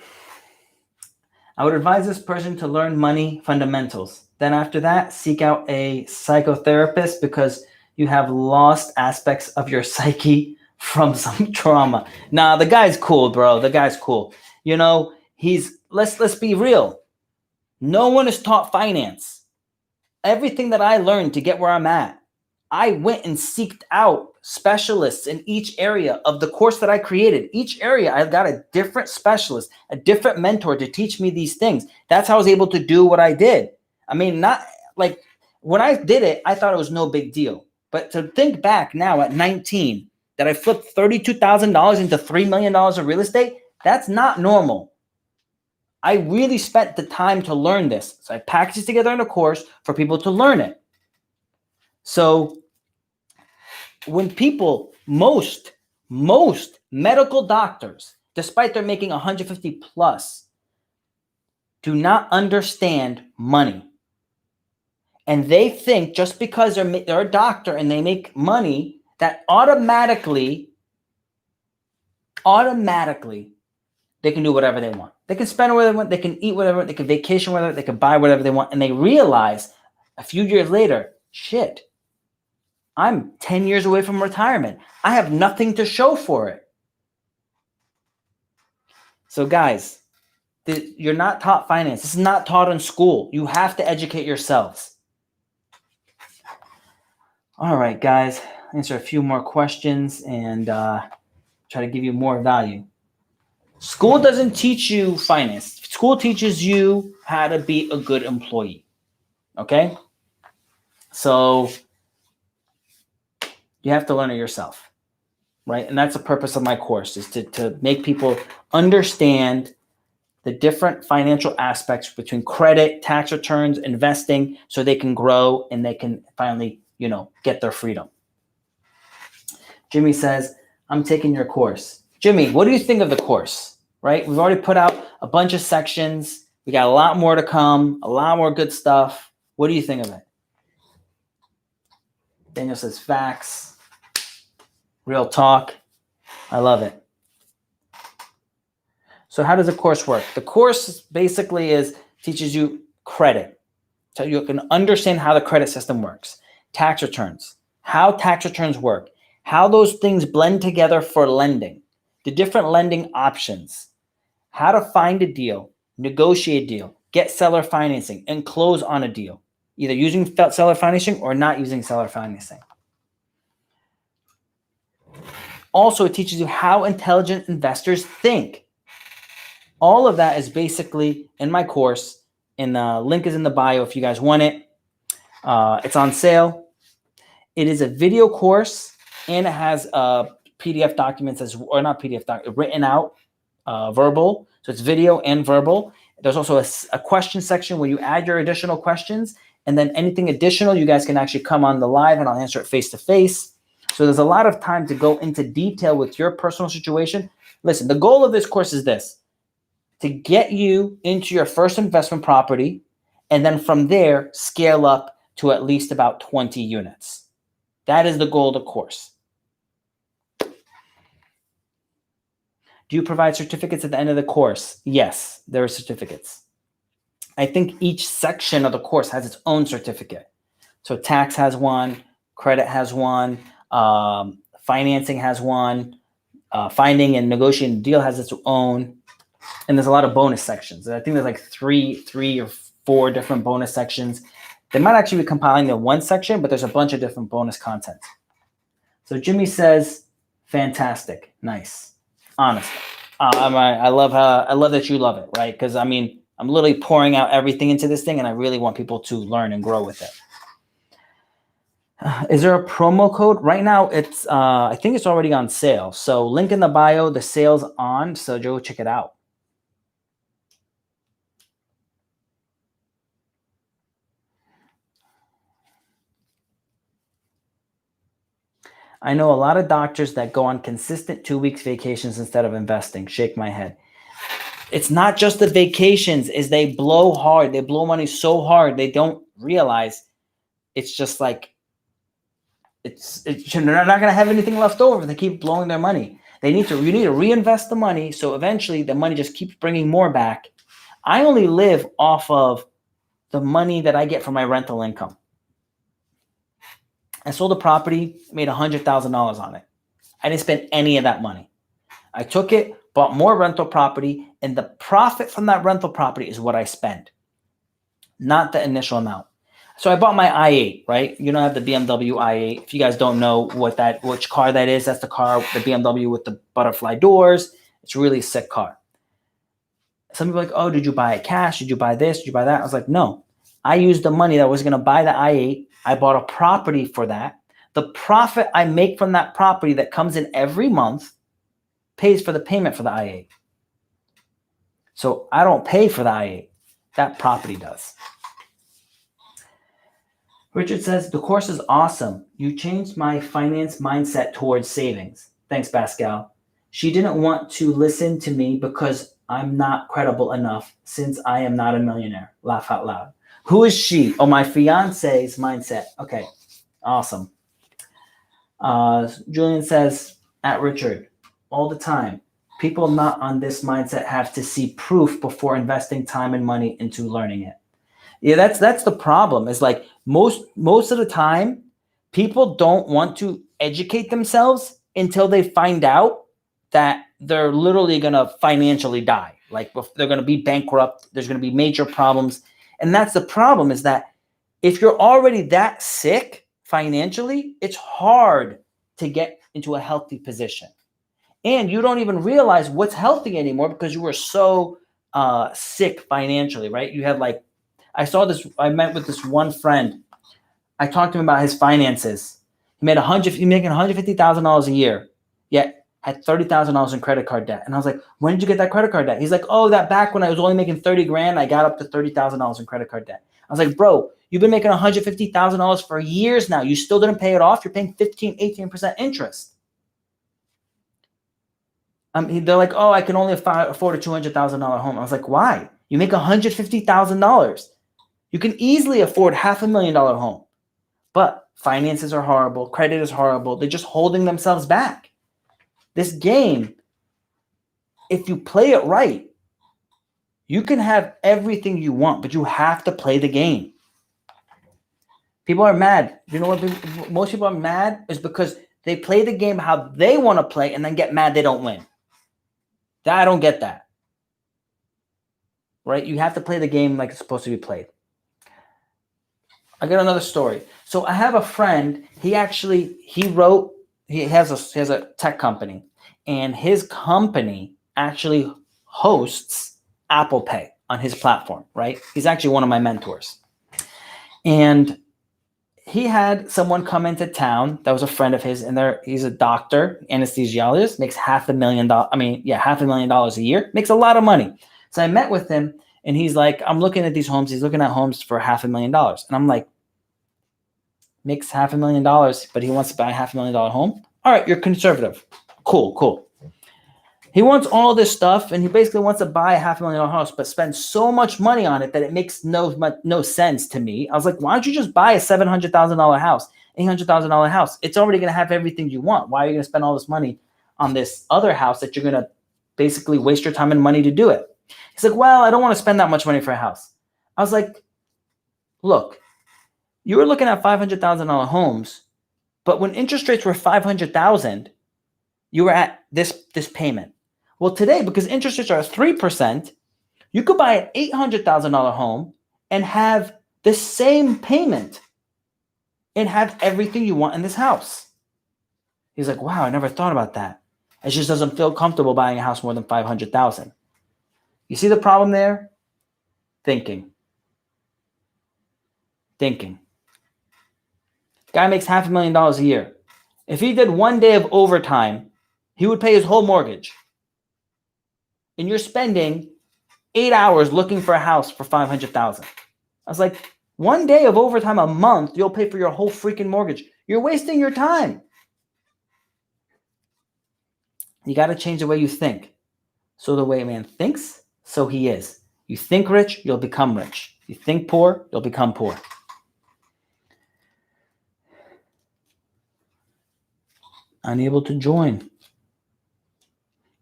I would advise this person to learn money fundamentals. Then after that, seek out a psychotherapist because you have lost aspects of your psyche from some trauma. Nah, the guy's cool, bro. The guy's cool. Let's be real. No one is taught finance. Everything that I learned to get where I'm at, I went and seeked out specialists in each area of the course that I created. Each area, I got a different specialist, a different mentor to teach me these things. That's how I was able to do what I did. I mean, not like when I did it, I thought it was no big deal. But to think back now at 19, that I flipped $32,000 into $3 million of real estate, that's not normal. I really spent the time to learn this. So I packaged it together in a course for people to learn it. So when people, most medical doctors, despite they're making 150 plus, do not understand money. And they think just because they're a doctor and they make money, that automatically they can do whatever they want. They can spend whatever they want. They can eat whatever. They can vacation whatever. They can buy whatever they want. And they realize a few years later, shit, I'm 10 years away from retirement. I have nothing to show for it. So guys, you're not taught finance. This is not taught in school. You have to educate yourselves. All right, guys. answer a few more questions and try to give you more value. School doesn't teach you finance. School teaches you how to be a good employee. Okay? So you have to learn it yourself, right? And that's the purpose of my course, is to make people understand the different financial aspects between credit, tax returns, investing, so they can grow and they can finally, get their freedom. Jimmy says, I'm taking your course. Jimmy, what do you think of the course, right? We've already put out a bunch of sections. We got a lot more to come, a lot more good stuff. What do you think of it? Daniel says, facts, real talk. I love it. So how does the course work? The course basically teaches you credit, so you can understand how the credit system works. Tax returns, how tax returns work, how those things blend together for lending, the different lending options, how to find a deal, negotiate a deal, get seller financing, and close on a deal, either using seller financing or not using seller financing. Also, it teaches you how intelligent investors think. All of that is basically in my course, and the link is in the bio if you guys want it. It's on sale. It is a video course, and it has PDF documents, or not PDF documents, written out, verbal. So it's video and verbal. There's also a question section where you add your additional questions, and then anything additional, you guys can actually come on the live and I'll answer it face to face. So there's a lot of time to go into detail with your personal situation. Listen, the goal of this course is this: to get you into your first investment property, and then from there, scale up to at least about 20 units. That is the goal of the course. Do you provide certificates at the end of the course? Yes, there are certificates. I think each section of the course has its own certificate. So tax has one, credit has one, financing has one, finding and negotiating a deal has its own. And there's a lot of bonus sections. I think there's like three or four different bonus sections. They might actually be compiling in one section, but there's a bunch of different bonus content. So Jimmy says, fantastic, nice, honest. I love that you love it, right? Because I'm literally pouring out everything into this thing, and I really want people to learn and grow with it. Is there a promo code? Right now, it's I think it's already on sale. So link in the bio, the sale's on, so go check it out. I know a lot of doctors that go on consistent 2 weeks vacations instead of investing. Shake my head. It's not just the vacations, is they blow hard. They blow money so hard, they don't realize it's just like, they're not going to have anything left over. They keep blowing their money. You need to reinvest the money, so eventually the money just keeps bringing more back. I only live off of the money that I get from my rental income. I sold a property, made $100,000 on it. I didn't spend any of that money. I took it, bought more rental property, and the profit from that rental property is what I spend, not the initial amount. So I bought my i8, right? You know, I have the BMW i8. If you guys don't know which car that is, that's the car, the BMW with the butterfly doors. It's a really sick car. Some people are like, oh, did you buy it cash? Did you buy this? Did you buy that? I was like, no. I used the money that was going to buy the i8. I bought a property for that. The profit I make from that property that comes in every month pays for the payment for the i8. So I don't pay for the i8. That property does. Richard says, the course is awesome. You changed my finance mindset towards savings. Thanks, Pascal. She didn't want to listen to me because I'm not credible enough since I am not a millionaire. Laugh out loud. Who is she? Oh, my fiance's mindset. Okay, awesome. Julian says, at Richard, all the time, people not on this mindset have to see proof before investing time and money into learning it. Yeah, that's the problem. Is like most of the time, people don't want to educate themselves until they find out that they're literally going to financially die. Like they're going to be bankrupt. There's going to be major problems. And that's the problem, is that if you're already that sick financially, it's hard to get into a healthy position. And you don't even realize what's healthy anymore because you were so sick financially, right? You had like, I met with this one friend. I talked to him about his finances. He's making $150,000 a year, yet had $30,000 in credit card debt. And I was like, when did you get that credit card debt? He's like, oh, that back when I was only making 30 grand, I got up to $30,000 in credit card debt. I was like, bro, you've been making $150,000 for years now. You still didn't pay it off. You're paying 15, 18% interest. They're like, oh, I can only afford a $200,000 home. I was like, why? You make $150,000. You can easily afford $500,000 home. But finances are horrible. Credit is horrible. They're just holding themselves back. This game, if you play it right, you can have everything you want, but you have to play the game. People are mad. You know what? Most people are mad is because they play the game how they want to play and then get mad they don't win. I don't get that. Right? You have to play the game like it's supposed to be played. I got another story. So I have a friend. He has a tech company, and his company actually hosts Apple Pay on his platform, right? He's actually one of my mentors. And he had someone come into town that was a friend of his, and he's a doctor, anesthesiologist, makes $500,000 a year, makes a lot of money. So I met with him, and he's like, I'm looking at these homes. He's looking at homes for $500,000. And I'm like, makes $500,000, but he wants to buy a $500,000 home? All right, you're conservative. Cool. He wants all this stuff, and he basically wants to buy a $500,000 house, but spend so much money on it that it makes no sense to me. I was like, why don't you just buy a $700,000 house, $800,000 house? It's already going to have everything you want. Why are you going to spend all this money on this other house that you're going to basically waste your time and money to do it? He's like, well, I don't want to spend that much money for a house. I was like, look, you were looking at $500,000 homes, but when interest rates were $500,000, you were at this payment. Well, today, because interest rates are at 3%, you could buy an $800,000 home and have the same payment and have everything you want in this house. He's like, wow, I never thought about that. It just doesn't feel comfortable buying a house more than $500,000. You see the problem there? Thinking. Guy makes $500,000 a year. If he did one day of overtime, he would pay his whole mortgage. And you're spending 8 hours looking for a house for $500,000. I was like, one day of overtime a month, you'll pay for your whole freaking mortgage. You're wasting your time. You got to change the way you think. So the way a man thinks, so he is. You think rich, you'll become rich. You think poor, you'll become poor. Unable to join.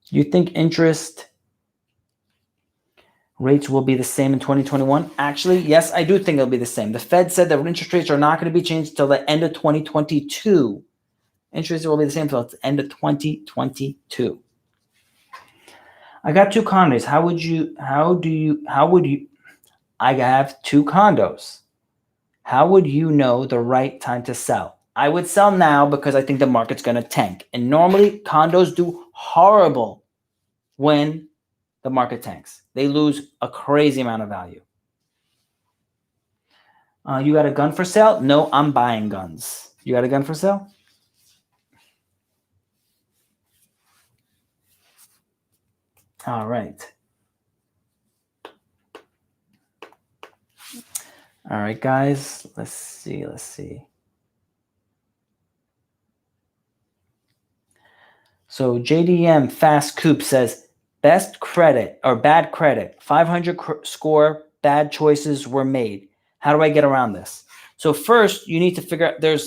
You think interest rates will be the same in 2021? Actually, yes, I do think it'll be the same. The Fed said that interest rates are not going to be changed until the end of 2022. Interest rates will be the same until the end of 2022. I got 2 condos. I have 2 condos. How would you know the right time to sell? I would sell now because I think the market's going to tank. And normally condos do horrible when the market tanks. They lose a crazy amount of value. You got a gun for sale? No, I'm buying guns. You got a gun for sale? All right. All right, guys. Let's see. So JDM Fast Coop says, best credit or bad credit, 500 score, bad choices were made. How do I get around this? So first, you need to figure out your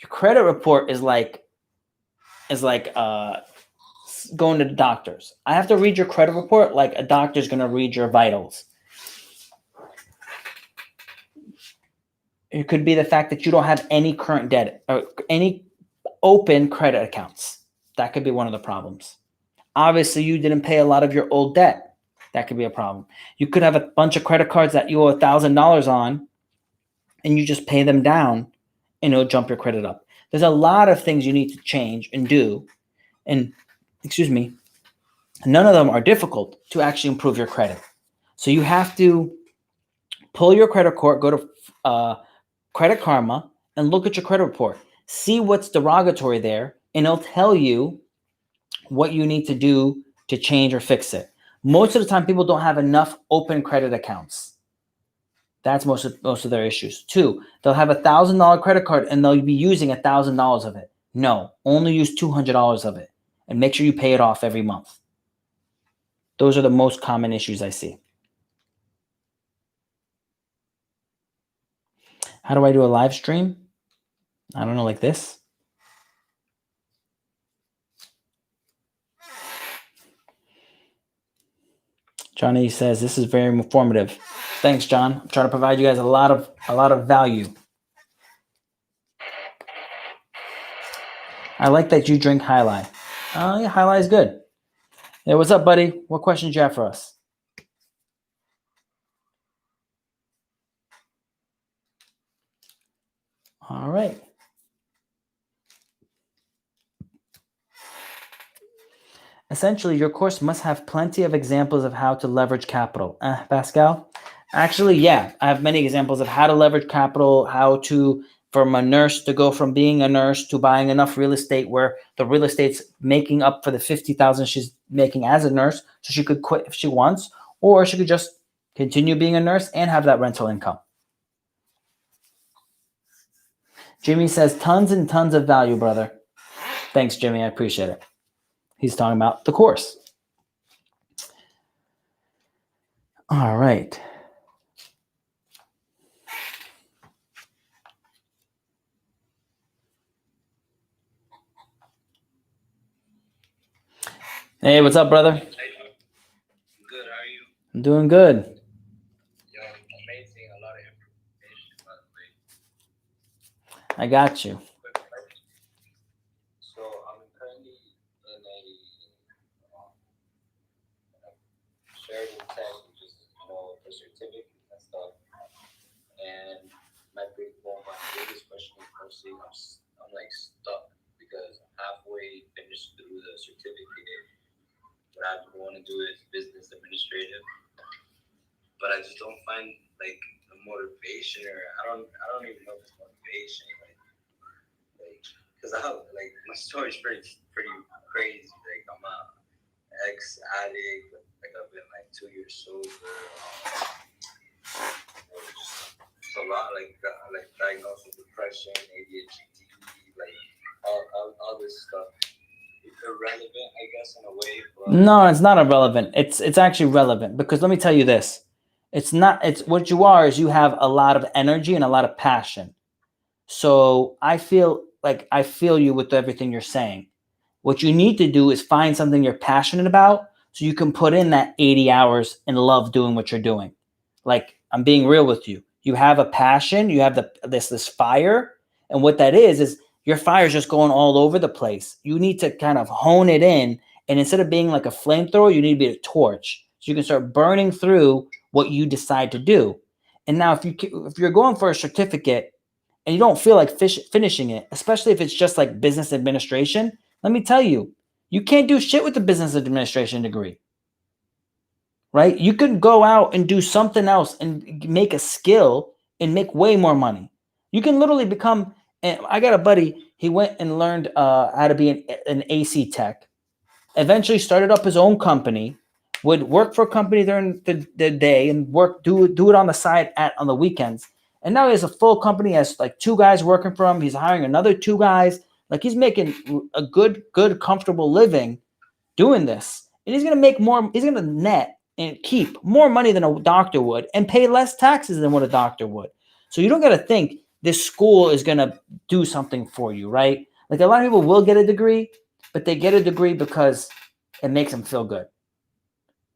credit report is like going to the doctors. I have to read your credit report like a doctor's going to read your vitals. It could be the fact that you don't have any current debt or any open credit accounts. That could be one of the problems. Obviously, you didn't pay a lot of your old debt. That could be a problem. You could have a bunch of credit cards that you owe $1,000 on, and you just pay them down and it'll jump your credit up. There's a lot of things you need to change and do. And none of them are difficult to actually improve your credit. So you have to pull your credit report, go to Credit Karma, and look at your credit report. See what's derogatory there, and it'll tell you what you need to do to change or fix it. Most of the time, people don't have enough open credit accounts. That's most of their issues. 2, they'll have $1,000 credit card and they'll be using $1,000 of it. No, only use $200 of it, and make sure you pay it off every month. Those are the most common issues I see. How do I do a live stream? I don't know, like this. Johnny says this is very informative. Thanks, John. I'm trying to provide you guys a lot of value. I like that you drink High Life. Yeah, High Life is good. Hey, what's up, buddy? What questions you have for us? All right. Essentially, your course must have plenty of examples of how to leverage capital. Pascal? Actually, yeah. I have many examples of how to leverage capital, how to, from a nurse, to go from being a nurse to buying enough real estate where the real estate's making up for the $50,000 she's making as a nurse, so she could quit if she wants, or she could just continue being a nurse and have that rental income. Jimmy says tons and tons of value, brother. Thanks, Jimmy. I appreciate it. He's talking about the course. All right. Hey, what's up, brother? Good, how are you? I'm doing good. Yo, amazing, a lot of information, by the way. I got you. So I'm currently in a shared tech, which is the certificate and stuff. And my biggest question is mostly I'm like stuck because I'm halfway finished through the certificate. What I want to do is business administrative, but I just don't find like the motivation, or I don't even know if it's motivation, like because my story's pretty crazy. Like I'm a ex-addict, like I've been like 2 years sober. It's a lot, like diagnosed with depression, ADHD, like all this stuff. Irrelevant, I guess, in a way. But No, it's not irrelevant. It's actually relevant, because let me tell you this. It's what you are is you have a lot of energy and a lot of passion. So I feel you with everything you're saying. What you need to do is find something you're passionate about so you can put in that 80 hours and love doing what you're doing. Like, I'm being real with you. You have a passion, you have this fire, and what that is your fire is just going all over the place. You need to kind of hone it in, and instead of being like a flamethrower, you need to be a torch. So you can start burning through what you decide to do. And now if you're going for a certificate and you don't feel like finishing it, especially if it's just like business administration, let me tell you, you can't do shit with the business administration degree. Right? You could go out and do something else and make a skill and make way more money. You can literally become, and I got a buddy, he went and learned how to be an AC tech, eventually started up his own company, would work for a company during the day and do it on the side on the weekends. And now he has a full company, he has like 2 guys working for him. He's hiring another 2 guys. Like, he's making a good, comfortable living doing this. And he's going to make more, he's going to net and keep more money than a doctor would and pay less taxes than what a doctor would. So you don't got to think this school is going to do something for you, right? Like, a lot of people will get a degree, but they get a degree because it makes them feel good.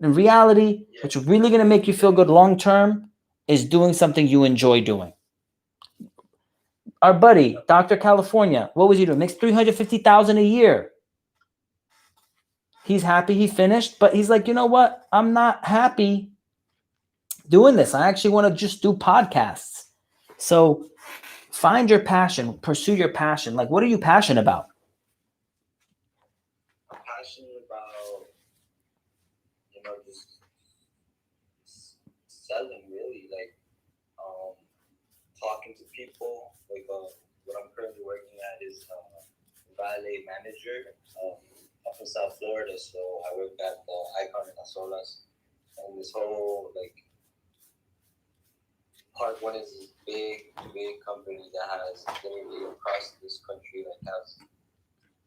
In reality, what's really going to make you feel good long term is doing something you enjoy doing. Our buddy, Dr. California, what was he doing? Makes $350,000 a year. He's happy he finished, but he's like, you know what? I'm not happy doing this. I actually want to just do podcasts. So find your passion, pursue your passion. Like, what are you passionate about? I'm passionate about, just selling, really, like, talking to people. Like, what I'm currently working at is valet manager up in South Florida. So I work at the Icon in Las Olas, and this whole Part One is this big company that has literally across this country has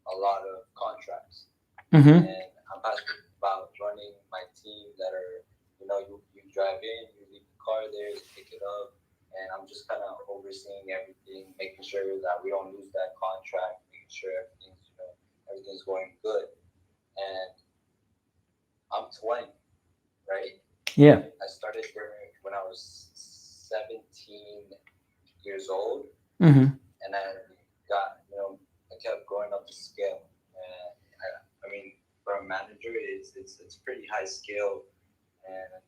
a lot of contracts. Mm-hmm. And I'm passionate about running my team that are, you drive in, you leave the car there, you pick it up, and I'm just kind of overseeing everything, making sure that we don't lose that contract, making sure everything's going good. And I'm 20, right? Yeah. I started there when I was 17 years old, Mm-hmm. and I got, I kept going up the scale. And I mean, for a manager, it's pretty high scale, and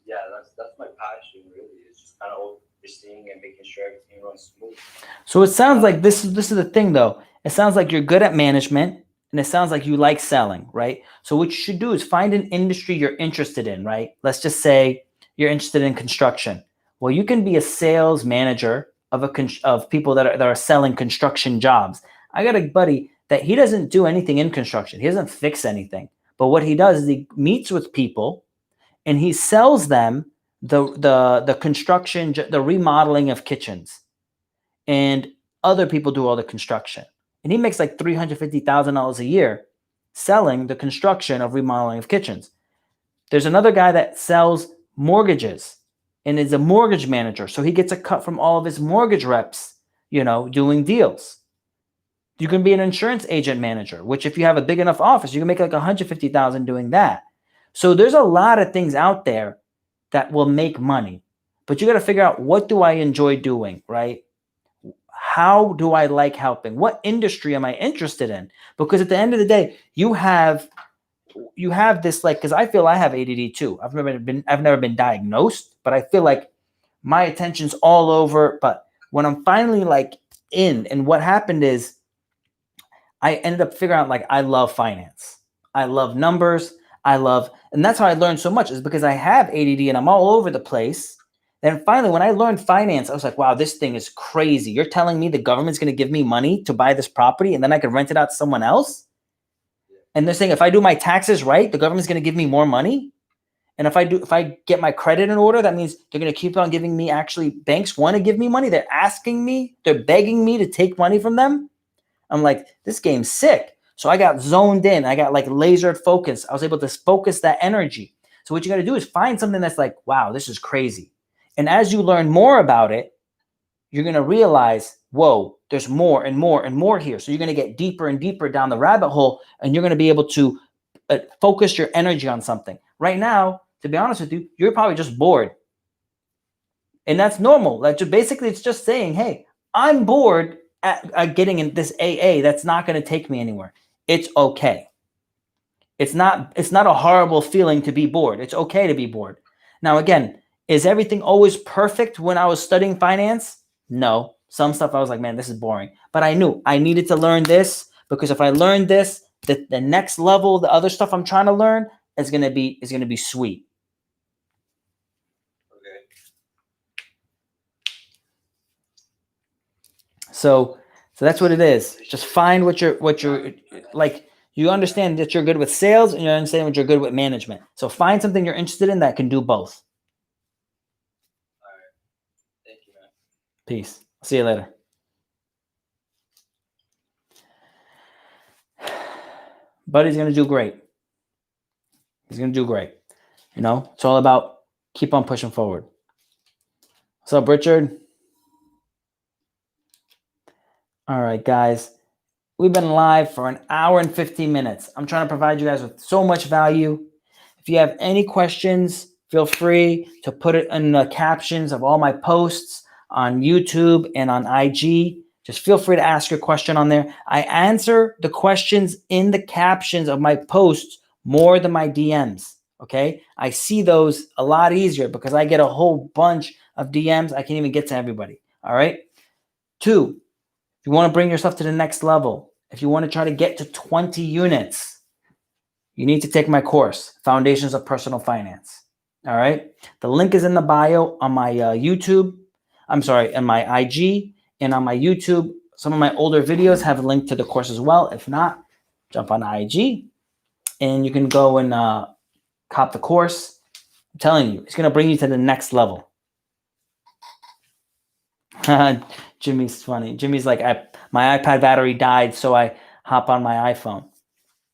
yeah, that's my passion really. It's just kind of overseeing and making sure everything runs smooth. So it sounds like this is the thing though. It sounds like you're good at management, and it sounds like you like selling, right? So what you should do is find an industry you're interested in, right? Let's just say you're interested in construction. Well, you can be a sales manager of people that are selling construction jobs. I got a buddy that he doesn't do anything in construction. He doesn't fix anything. But what he does is he meets with people and he sells them the construction, the remodeling of kitchens. And other people do all the construction. And he makes like $350,000 a year selling the construction of remodeling of kitchens. There's another guy that sells mortgages and is a mortgage manager. So he gets a cut from all of his mortgage reps, doing deals. You can be an insurance agent manager, which if you have a big enough office, you can make like $150,000 doing that. So there's a lot of things out there that will make money, but you got to figure out, what do I enjoy doing, right? How do I like helping? What industry am I interested in? Because at the end of the day, you have this, like, because I feel I have ADD too. I've never been diagnosed, but I feel like my attention's all over. But when I'm finally in, and what happened is I ended up figuring out I love finance. I love numbers. And that's how I learned so much, is because I have ADD and I'm all over the place. Then finally, when I learned finance, I was like, wow, this thing is crazy. You're telling me the government's going to give me money to buy this property and then I can rent it out to someone else? And they're saying if I do my taxes right, the government's going to give me more money. And if I get my credit in order, that means they're going to keep on giving me, actually, banks want to give me money. They're asking me, they're begging me to take money from them. I'm like, this game's sick. So I got zoned in. I got laser focused. I was able to focus that energy. So what you got to do is find something that's like, wow, this is crazy. And as you learn more about it, you're going to realize, whoa, there's more and more and more here. So you're going to get deeper and deeper down the rabbit hole, and you're going to be able to focus your energy on something. Right now, to be honest with you, you're probably just bored. And that's normal. Basically, it's just saying, hey, I'm bored at getting in this AA that's not going to take me anywhere. It's okay. It's not a horrible feeling to be bored. It's okay to be bored. Now, again, is everything always perfect when I was studying finance? No. Some stuff I was like, man, this is boring. But I knew I needed to learn this, because if I learned this, the next level, the other stuff I'm trying to learn is going to be sweet. Okay. So that's what it is. Just find what you're like. You understand that you're good with sales, and you understand what you're good with management. So find something you're interested in that can do both. All right. Thank you, man. Peace. See you later. Buddy's going to do great. He's going to do great. It's all about keep on pushing forward. What's up, Richard? All right, guys. We've been live for 1 hour and 15 minutes. I'm trying to provide you guys with so much value. If you have any questions, feel free to put it in the captions of all my posts on YouTube and on IG. Just feel free to ask your question on there. I answer the questions in the captions of my posts more than my DMs, okay? I see those a lot easier because I get a whole bunch of DMs. I can't even get to everybody. All right. 2, if you want to bring yourself to the next level, if you want to try to get to 20 units, you need to take my course, Foundations of Personal Finance. All right. The link is in the bio on my YouTube. I'm sorry, on my IG and on my YouTube. Some of my older videos have a link to the course as well. If not, jump on IG and you can go and cop the course. I'm telling you, it's going to bring you to the next level. Jimmy's funny. Jimmy's like, my iPad battery died, so I hop on my iPhone.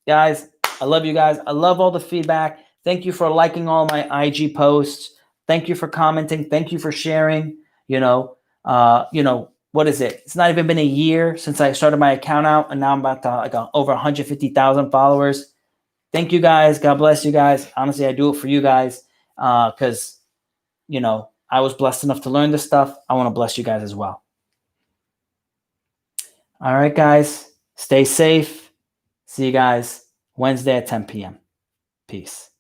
Guys, I love you guys. I love all the feedback. Thank you for liking all my IG posts. Thank you for commenting. Thank you for sharing. What is it? It's not even been a year since I started my account out, and now I'm about to over 150,000 followers. Thank you guys. God bless you guys. Honestly, I do it for you guys because, I was blessed enough to learn this stuff. I want to bless you guys as well. All right, guys. Stay safe. See you guys Wednesday at 10 p.m. Peace.